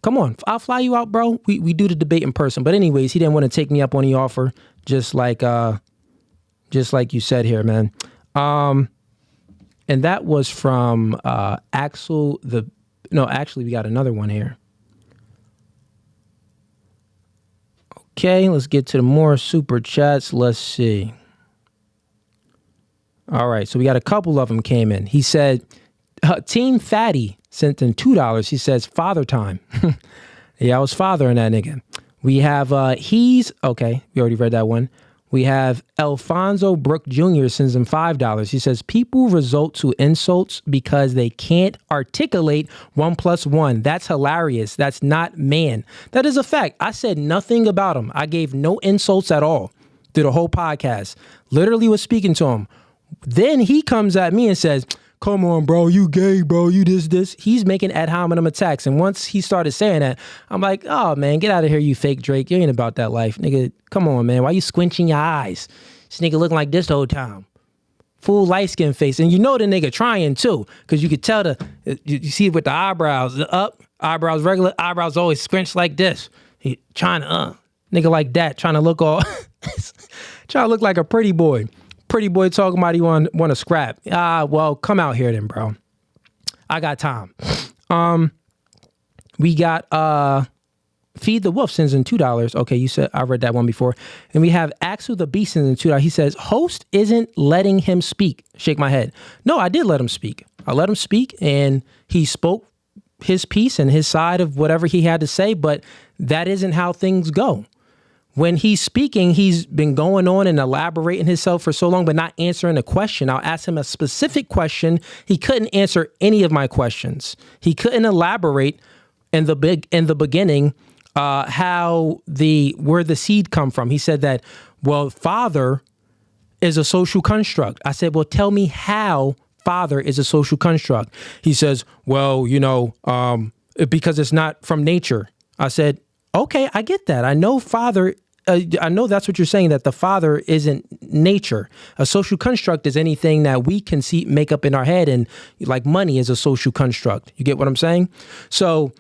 Come on, I'll fly you out, bro. We do the debate in person. But anyways, he didn't want to take me up on the offer, just like you said here, man. And that was from Axel. Actually, we got another one here. Okay, let's get to the more super chats. Let's see. All right, so we got a couple of them came in. He said, Team Fatty sent in $2. He says, father time. Yeah, I was fathering that nigga. We have, we already read that one. We have Alfonso Brook Jr. sends in $5. He says, people resort to insults because they can't articulate 1 + 1. That's hilarious. That's not man. That is a fact. I said nothing about him. I gave no insults at all through the whole podcast. Literally was speaking to him. Then he comes at me and says, come on, bro, you gay, bro, you this. He's making ad hominem attacks. And once he started saying that, I'm like, oh, man, get out of here, you fake Drake. You ain't about that life. Nigga, come on, man. Why you squinching your eyes? This nigga looking like this the whole time. Full light-skinned face. And you know the nigga trying, too, because you could tell you see it with the eyebrows up, eyebrows regular, eyebrows always squinched like this. He trying to, nigga like that, trying to look all, trying to look like a pretty boy. Pretty boy talking about he want to scrap. Well, come out here then, bro. I got time. We got Feed the Wolf sends in $2. Okay, you said I read that one before. And we have Axel the Beast sends in $2. He says, host isn't letting him speak. Shake my head. No, I did let him speak. I let him speak and he spoke his piece and his side of whatever he had to say, but that isn't how things go. When he's speaking, he's been going on and elaborating himself for so long, but not answering a question. I'll ask him a specific question. He couldn't answer any of my questions. He couldn't elaborate in the beginning where the seed come from. He said that, well, father is a social construct. I said, well, tell me how father is a social construct. He says, well, because it's not from nature. I said, okay, I get that. I know father I know that's what you're saying, that the father isn't nature. A social construct is anything that we can see, make up in our head, and like money is a social construct. You get what I'm saying? So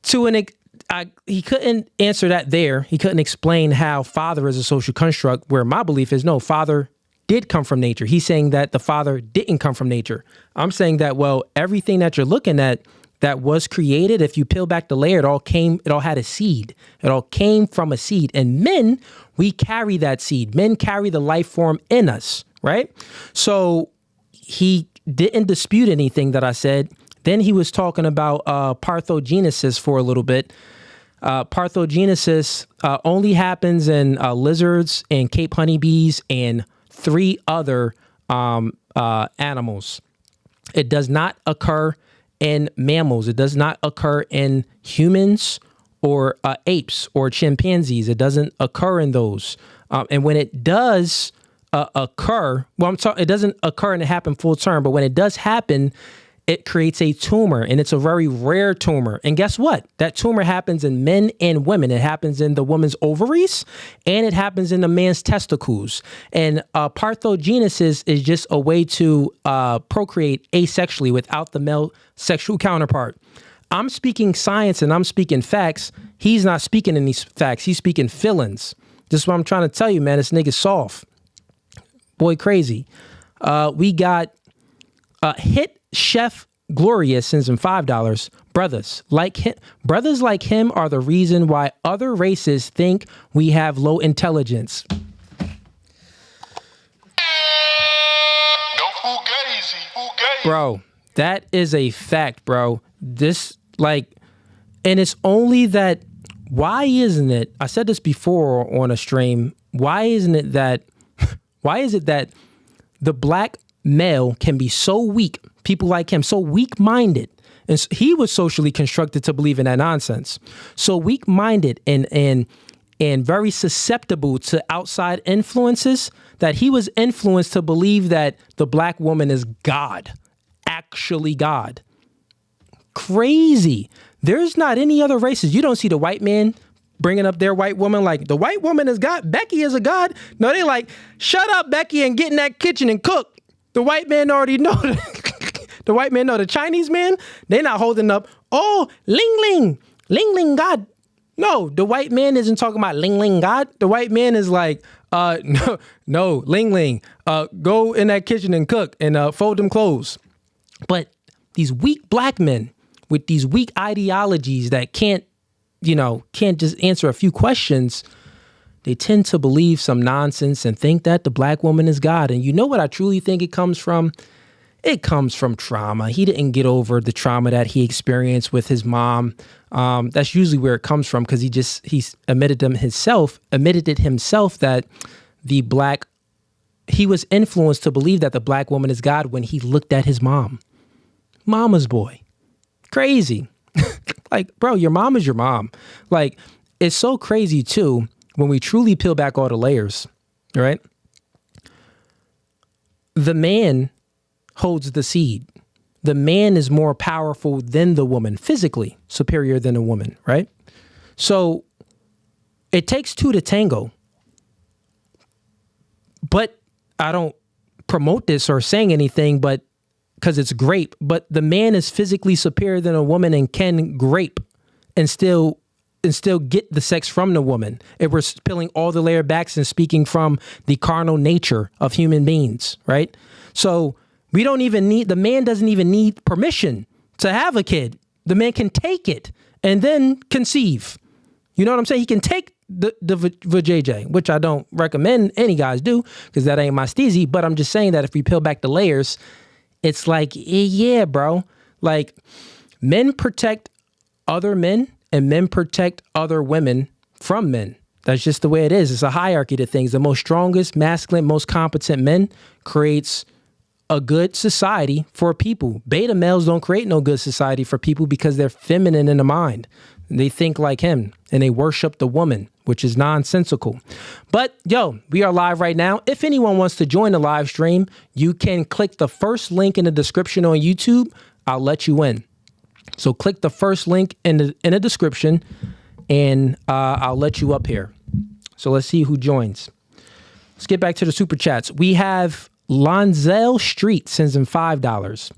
he couldn't answer that there. He couldn't explain how father is a social construct, where my belief is no, father did come from nature. He's saying that the father didn't come from nature. I'm saying that, well, everything that you're looking at that was created, if you peel back the layer, it all had a seed. It all came from a seed. And men, we carry that seed. Men carry the life form in us, right? So he didn't dispute anything that I said. Then he was talking about parthenogenesis for a little bit. Parthenogenesis only happens in lizards and Cape honeybees and 3 other animals. It does not occur in mammals. It does not occur in humans or apes or chimpanzees. It doesn't occur in those. And when it does occur, it doesn't occur and it happen full term, but when it does happen, it creates a tumor, and it's a very rare tumor. And guess what? That tumor happens in men and women. It happens in the woman's ovaries, and it happens in the man's testicles. And parthenogenesis is just a way to procreate asexually without the male sexual counterpart. I'm speaking science and I'm speaking facts. He's not speaking any facts. He's speaking feelings. This is what I'm trying to tell you, man. This nigga's soft. Boy, crazy. We got hit Chef Gloria sends him $5. Brothers like him are the reason why other races think we have low intelligence. No Fugazee. Bro, that is a fact, bro. This, like, and it's only that, why isn't it, I said this before on a stream, why is it that the black male can be so weak, people like him, so weak-minded, and he was socially constructed to believe in that nonsense, so weak-minded and very susceptible to outside influences, that he was influenced to believe that the black woman is God, actually God. Crazy. There's not any other races. You don't see the white man bringing up their white woman like, the white woman is God, Becky is a God. No, they like, shut up, Becky, and get in that kitchen and cook. The white man already know. The white man know. The Chinese man, they not holding up, oh, Ling Ling God. No, the white man isn't talking about Ling Ling God. The white man is like, no, Ling, go in that kitchen and cook and fold them clothes. But these weak black men with these weak ideologies that can't just answer a few questions, they tend to believe some nonsense and think that the black woman is God. And you know what I truly think it comes from? It comes from trauma. He didn't get over the trauma that he experienced with his mom. That's usually where it comes from, because he admitted it himself that he was influenced to believe that the black woman is God when he looked at his mom. Mama's boy. Crazy. Like, bro, your mom is your mom. Like, it's so crazy too when we truly peel back all the layers, right? The man holds the seed. The man is more powerful than the woman, physically superior than a woman, right? So it takes 2 to tango. But I don't promote this or saying anything, but because it's grape, but the man is physically superior than a woman and can grape and still get the sex from the woman. If we're peeling all the layer backs and speaking from the carnal nature of human beings, right? So the man doesn't even need permission to have a kid. The man can take it and then conceive. You know what I'm saying? He can take the vajayjay, which I don't recommend any guys do, because that ain't my steezy. But I'm just saying that if we peel back the layers, it's like, yeah, bro. Like, men protect other men and men protect other women from men. That's just the way it is. It's a hierarchy to things. The most strongest, masculine, most competent men creates a good society for people. Beta males don't create no good society for people because they're feminine in the mind. They think like him and they worship the woman, which is nonsensical. But yo, we are live right now. If anyone wants to join the live stream, you can click the first link in the description on YouTube. I'll let you in. So click the first link in the description and I'll let you up here. So let's see who joins. Let's get back to the super chats. We have Lonzel Street sends in $5.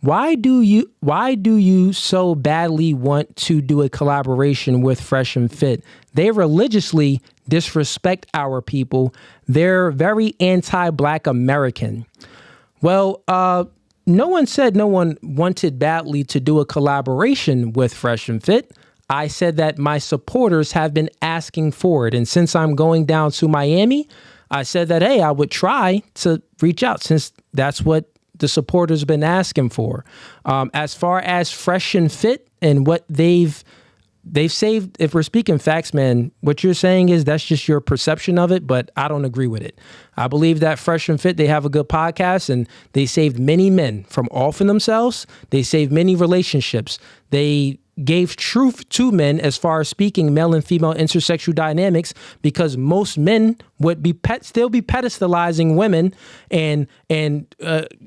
Why do you so badly want to do a collaboration with Fresh and Fit? They religiously disrespect our people. They're very anti-Black American. Well, no one said no one wanted badly to do a collaboration with Fresh and Fit. I said that my supporters have been asking for it. And since I'm going down to Miami, I said that, hey, I would try to reach out since that's what the supporters been asking for. As far as Fresh and Fit and what they've saved, if we're speaking facts, man, what you're saying is that's just your perception of it, but I don't agree with it. I believe that Fresh and Fit, they have a good podcast and they saved many men from offing themselves. They saved many relationships. They gave truth to men as far as speaking male and female intersexual dynamics, because most men would be still be pedestalizing women and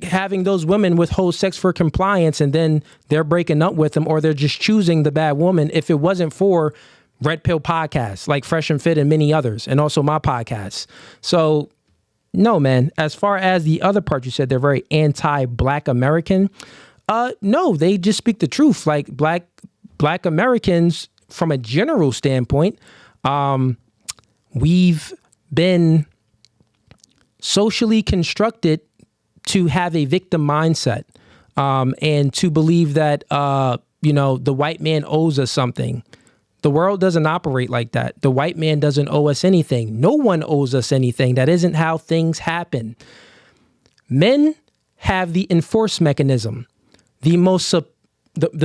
having those women withhold sex for compliance, and then they're breaking up with them or they're just choosing the bad woman if it wasn't for Red Pill podcasts like Fresh and Fit and many others, and also my podcast. So no, man, as far as the other part you said, they're very anti-Black American. No, they just speak the truth. Like Black Americans, from a general standpoint, we've been socially constructed to have a victim mindset, and to believe that, the white man owes us something. The world doesn't operate like that. The white man doesn't owe us anything. No one owes us anything. That isn't how things happen. Men have the enforce mechanism. The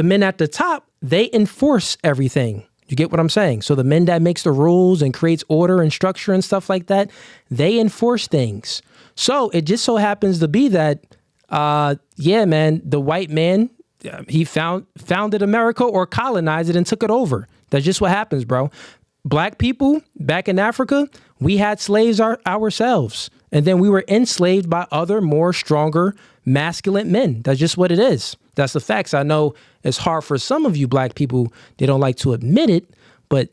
men at the top, they enforce everything. You get what I'm saying? So the men that makes the rules and creates order and structure and stuff like that, they enforce things. So it just so happens to be that, man, the white man, he founded America or colonized it and took it over. That's just what happens, bro. Black people back in Africa, we had slaves ourselves. And then we were enslaved by other, more stronger, masculine men. That's just what it is. That's the facts. I know it's hard for some of you Black people. They don't like to admit it, but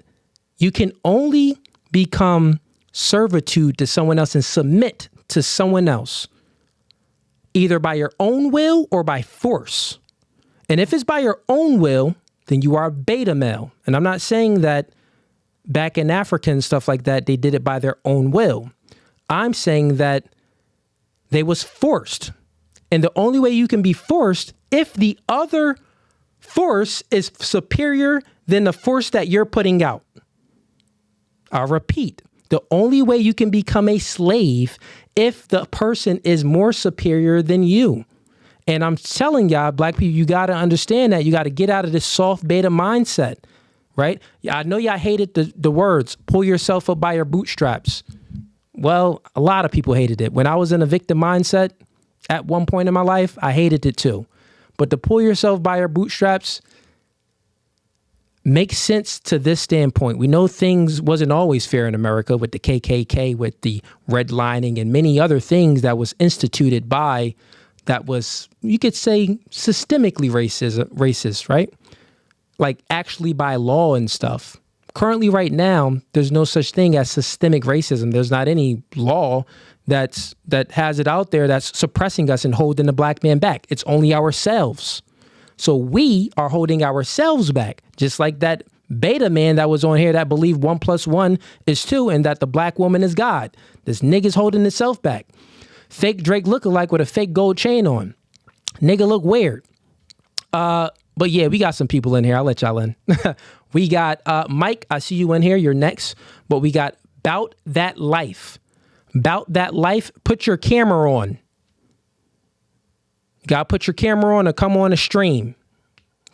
you can only become servitude to someone else and submit to someone else, either by your own will or by force. And if it's by your own will, then you are a beta male. And I'm not saying that back in Africa and stuff like that, they did it by their own will. I'm saying that they was forced. And the only way you can be forced if the other force is superior than the force that you're putting out. I'll repeat. The only way you can become a slave if the person is more superior than you. And I'm telling y'all, Black people, you got to understand that. You got to get out of this soft beta mindset, right? I know y'all hated the words, pull yourself up by your bootstraps. Well, a lot of people hated it. When I was in a victim mindset at one point in my life, I hated it too. But to pull yourself by your bootstraps makes sense to this standpoint. We know things wasn't always fair in America with the KKK, with the redlining and many other things that was instituted by, that was, you could say, systemically racist, right? Like actually by law and stuff. Currently right now, there's no such thing as systemic racism. There's not any law that has it out there that's suppressing us and holding the Black man back. It's only ourselves. So we are holding ourselves back, just like that beta man that was on here that believed 1 + 1 is 2 and that the Black woman is God. This nigga's holding itself back. Fake Drake lookalike with a fake gold chain on. Nigga look weird. But yeah, we got some people in here. I'll let y'all in. We got Mike, I see you in here. You're next. But we got Bout That Life. Bout That Life, put your camera on. You gotta put your camera on to come on a stream.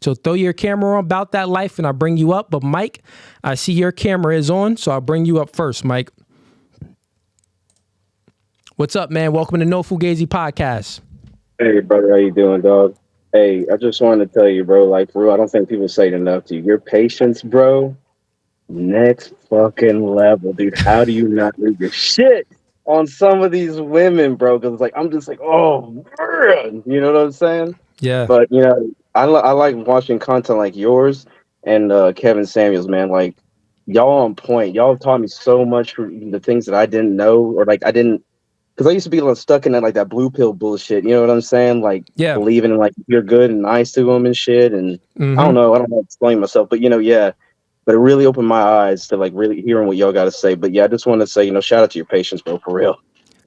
So throw your camera on, Bout That Life, and I'll bring you up. But Mike, I see your camera is on, so I'll bring you up first, Mike. What's up, man? Welcome to No Fugazee Podcast. Hey, brother, how you doing, dog? Hey, I just wanted to tell you, bro, like, for real, I don't think people say it enough to you. Your patience, bro, next fucking level, dude. How do you not lose your shit on some of these women, bro? Because, like, I'm just like, oh, man. You know what I'm saying? Yeah. But, I like watching content like yours and Kevin Samuels, man. Like, y'all on point. Y'all taught me so much for the things that I didn't know, or like I didn't, because I used to be like, stuck in that like that blue pill bullshit. You know what I'm saying? Like Yeah. believing in like you're good and nice to them and shit. And I don't know how to explain myself, but yeah. But it really opened my eyes to like really hearing what y'all got to say. But yeah, I just want to say, shout out to your patience, bro, for real.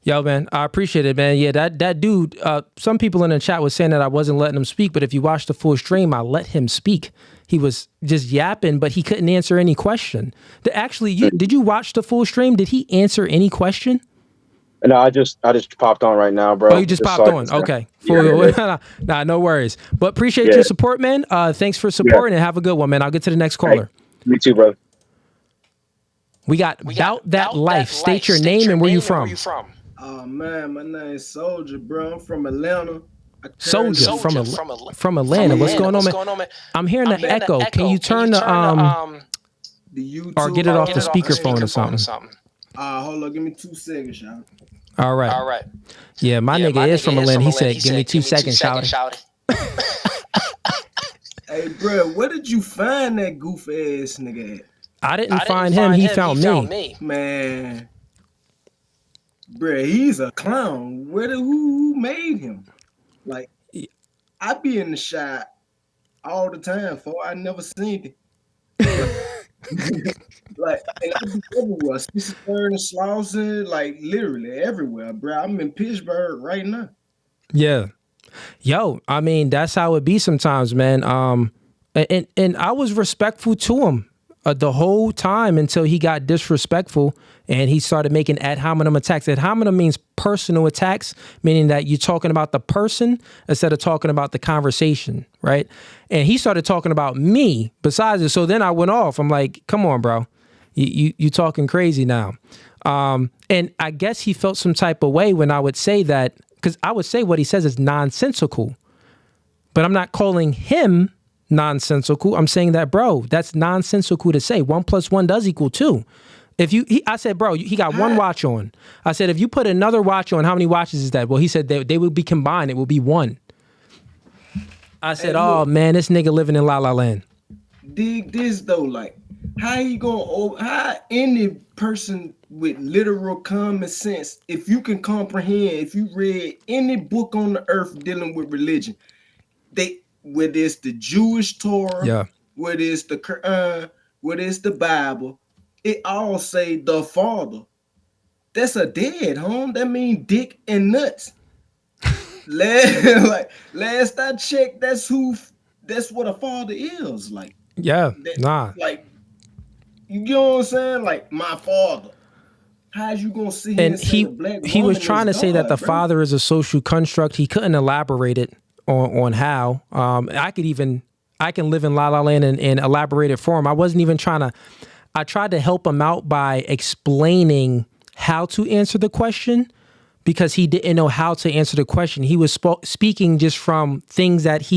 Yo, man, I appreciate it, man. Yeah, that dude, some people in the chat was saying that I wasn't letting him speak, but if you watch the full stream, I let him speak. He was just yapping, but he couldn't answer any question. Actually, did you watch the full stream? Did he answer any question? No, I just popped on right now, bro. Oh, you just popped on. Okay. Nah, no worries. But appreciate your support, man. Thanks for supporting and have a good one, man. I'll get to the next caller. Hey, me too, bro. We got Bout That Life. State your name and where you from. Oh man, my name's Soldier, bro. I'm from Atlanta. Soldier from Atlanta. What's going on, man? I'm hearing the echo. Can you turn the YouTube or get it off the speakerphone or something? Hold on, give me 2 seconds, y'all. All right. Yeah, my nigga is from Atlanta. He said, "Give me 2 seconds, shout." Hey, bro, where did you find that goof ass nigga at? I didn't find him. He found me. Man. Bruh, he's a clown. Who made him? Like, I be in the shot all the time, I never seen it. Like, and I be everywhere. 63rd and Slauson, like literally everywhere, bro. I'm in Pittsburgh right now. Yeah. Yo, I mean, that's how it be sometimes, man. And I was respectful to him the whole time until he got disrespectful and he started making ad hominem attacks. Ad hominem means personal attacks, meaning that you're talking about the person instead of talking about the conversation, right? And he started talking about me besides it. So then I went off. I'm like, come on, bro. You talking crazy now. And I guess he felt some type of way when I would say that, because I would say what he says is nonsensical, but I'm not calling him nonsensical. I'm saying that, bro, that's nonsensical to say. 1 + 1 does equal 2. I said, bro, he got one watch on. I said, if you put another watch on, how many watches is that? Well, he said they would be combined. It will be 1. I said, oh man, this nigga living in La La Land. Dig this though, like how any person with literal common sense, if you can comprehend, if you read any book on the earth dealing with religion, whether it's the Jewish Torah, whether it's the Quran, whether it's the Bible, it all say the Father. That's a dead, home. That means dick and nuts. Last I checked, that's what a father is. Like, like, you know what I'm saying? Like, my father. How's you gonna see him? And he was trying to say that the father is a social construct. He couldn't elaborate it on how. I can live in La La Land and elaborate it for him. I wasn't even I tried to help him out by explaining how to answer the question because he didn't know how to answer the question. He was speaking just from things that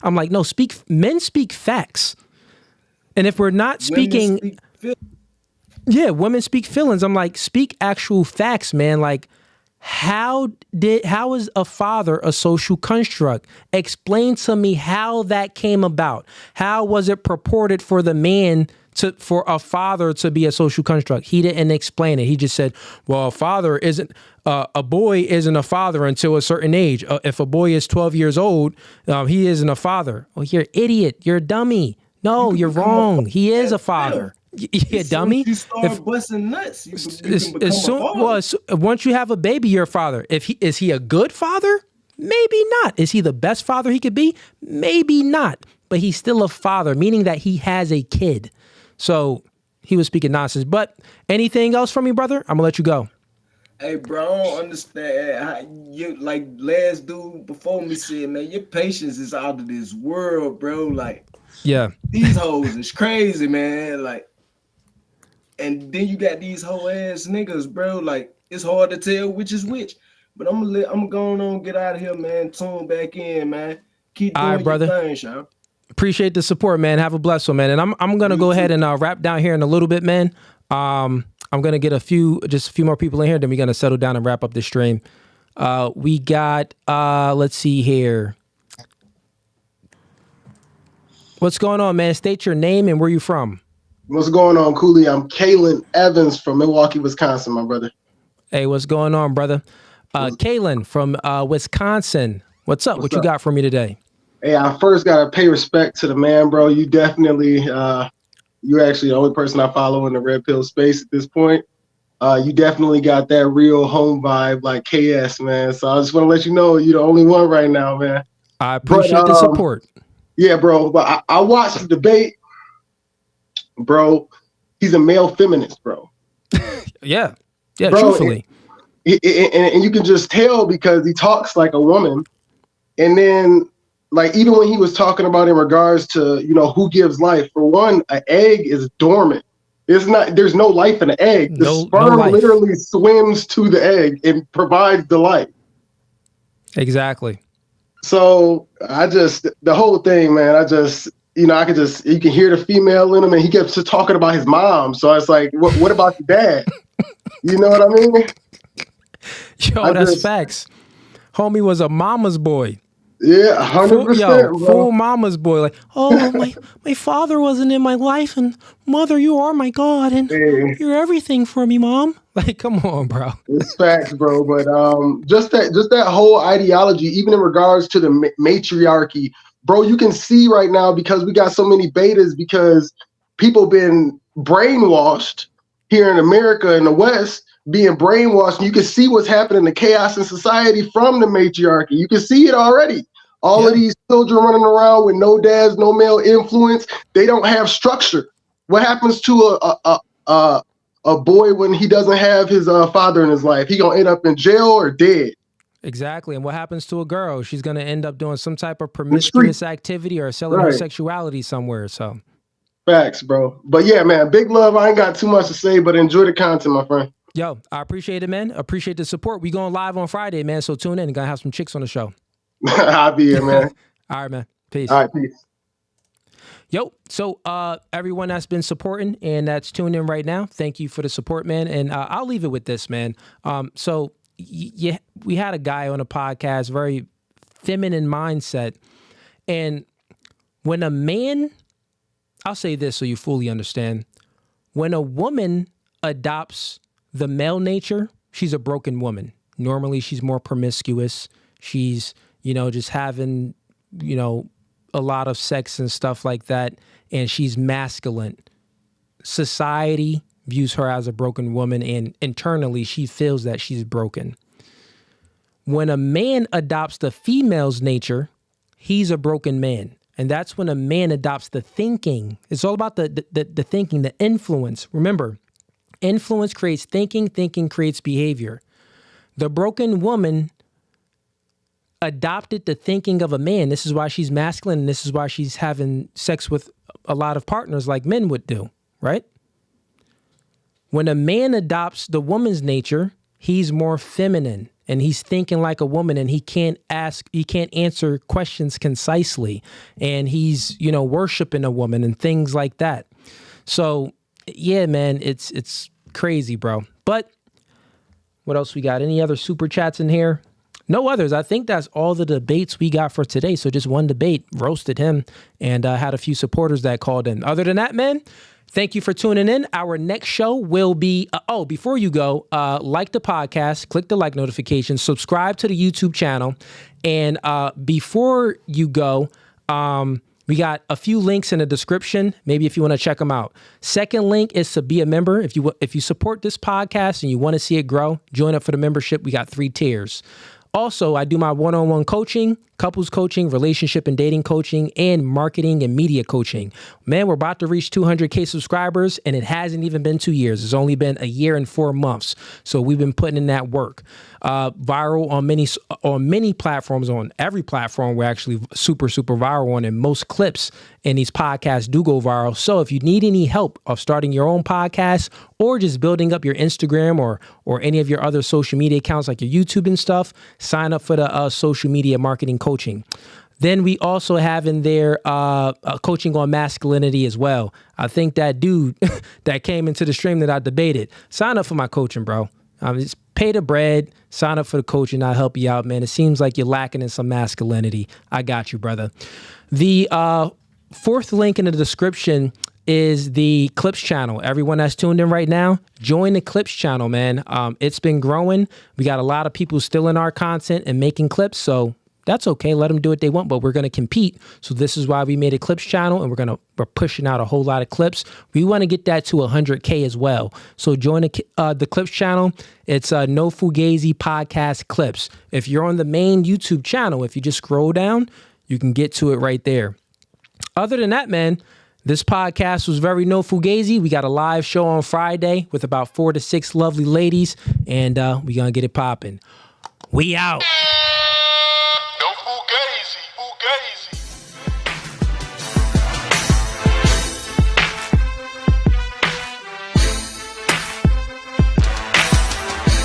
I'm like, no, men speak facts. And if we're not speaking, women speak feelings. I'm like, speak actual facts, man. Like, how is a father a social construct? Explain to me how that came about. How was it purported for the man for a father to be a social construct? He didn't explain it. He just said, well, a boy isn't a father until a certain age. If a boy is 12 years old, he isn't a father. Well, you're an idiot. You're a dummy. No, you're wrong. He is a father. Yeah, dummy. You start busting nuts. Once you have a baby, you're a father. Is he a good father? Maybe not. Is he the best father he could be? Maybe not. But he's still a father, meaning that he has a kid. So he was speaking nonsense. But anything else from me, brother? I'm gonna let you go. Hey, bro, I don't understand how you, like last dude before me said, man, your patience is out of this world, bro. Like, yeah, these hoes is crazy, man. Like, and then you got these hoe ass niggas, bro. Like, it's hard to tell which is which. But I'm going on, get out of here, man. Tune back in, man. Keep doing your thing, Sean. Appreciate the support, man. Have a blessed one, man. And I'm gonna go ahead and wrap down here in a little bit, man. I'm gonna get just a few more people in here, then we're gonna settle down and wrap up the stream. We got let's see here. What's going on, man? State your name and where you from. What's going on, Cooley? I'm Kalen Evans from Milwaukee, Wisconsin, my brother. Hey, what's going on, brother? Kalen from Wisconsin. What's up? What you got for me today? Hey, I first got to pay respect to the man, bro. You definitely, you're actually the only person I follow in the red pill space at this point. You definitely got that real home vibe like KS, man. So I just want to let you know you're the only one right now, man. I appreciate the support. Yeah, bro. But I watched the debate, bro. He's a male feminist, bro. Yeah, bro, truthfully. And you can just tell because he talks like a woman. And then, like, even when he was talking about in regards to, who gives life, for one, an egg is dormant. There's no life in an egg. The sperm literally swims to the egg and provides the life. Exactly. So the whole thing, man, you can hear the female in him, and he kept talking about his mom. So it's like, what about your dad? You know what I mean? Yo, that's facts. Homie was a mama's boy. Yeah, 100%, full mama's boy. Like, oh, my father wasn't in my life, and mother, you are my God, and you're everything for me, mom. Like, come on, bro. It's facts, bro. But just that whole ideology, even in regards to the matriarchy, bro, you can see right now because we got so many betas because people been brainwashed here in America in the West. Being brainwashed, and you can see what's happening, the chaos in society from the matriarchy. You can see it already. All of these children running around with no dads, no male influence. They don't have structure. What happens to a boy when he doesn't have his father in his life? He gonna end up in jail or dead. Exactly. And what happens to a girl? She's gonna end up doing some type of promiscuous activity or selling her sexuality somewhere. So. Facts, bro. But yeah, man, big love. I ain't got too much to say, but enjoy the content, my friend. Yo, I appreciate it, man. Appreciate the support. We going live on Friday, man. So tune in. Gonna have some chicks on the show. I'll be here, man. All right, man. Peace. All right, peace. Yo, so everyone that's been supporting and that's tuned in right now, thank you for the support, man. And I'll leave it with this, man. So we had a guy on a podcast, very feminine mindset. And when a man, I'll say this so you fully understand. When a woman adopts the male nature, she's a broken woman. Normally, she's more promiscuous. She's, just having, a lot of sex and stuff like that. And she's masculine. Society views her as a broken woman, and internally, she feels that she's broken. When a man adopts the female's nature, he's a broken man. And that's when a man adopts the thinking. It's all about the thinking, the influence. Remember, influence creates thinking, thinking creates behavior. The broken woman adopted the thinking of a man. This is why she's masculine, and this is why she's having sex with a lot of partners like men would do, right? When a man adopts the woman's nature, he's more feminine, and he's thinking like a woman, and he can't answer questions concisely, and he's, worshiping a woman and things like that. So, yeah, man, it's crazy, bro. But what else we got? Any other super chats in here? No others. I think that's all the debates we got for today. So just one debate, roasted him, and had a few supporters that called in. Other than that, man, thank you for tuning in. Our next show will be, before you go, like the podcast, click the like notification, subscribe to the YouTube channel. And before you go, we got a few links in the description, maybe if you want to check them out. Second link is to be a member. If you support this podcast and you want to see it grow, join up for the membership. We got 3 tiers. Also, I do my one-on-one coaching, couples coaching, relationship and dating coaching, and marketing and media coaching. Man, we're about to reach 200K subscribers, and it hasn't even been 2 years. It's only been a year and 4 months. So we've been putting in that work. Viral on many platforms, on every platform, we're actually super, super viral on, and most clips in these podcasts do go viral. So if you need any help of starting your own podcast or just building up your Instagram or any of your other social media accounts like your YouTube and stuff, sign up for the social media marketing coaching. Then we also have in there coaching on masculinity as well. I think that dude that came into the stream that I debated, sign up for my coaching, bro. Just pay the bread, sign up for the coaching. I'll help you out, man. It seems like you're lacking in some masculinity. I got you, brother. The fourth link in the description is the Clips channel. Everyone that's tuned in right now, join the Clips channel, man. It's been growing. We got a lot of people still in our content and making clips, so that's okay. Let them do what they want, but we're going to compete. So this is why we made a Clips channel, and we're pushing out a whole lot of clips. We want to get that to 100K as well. So join the Clips channel. It's No Fugazee Podcast Clips. If you're on the main YouTube channel, if you just scroll down, you can get to it right there. Other than that, man, this podcast was very No Fugazi. We got a live show on Friday with about 4 to 6 lovely ladies, and we gonna get it popping. We out. No Fugazi, Fugazi.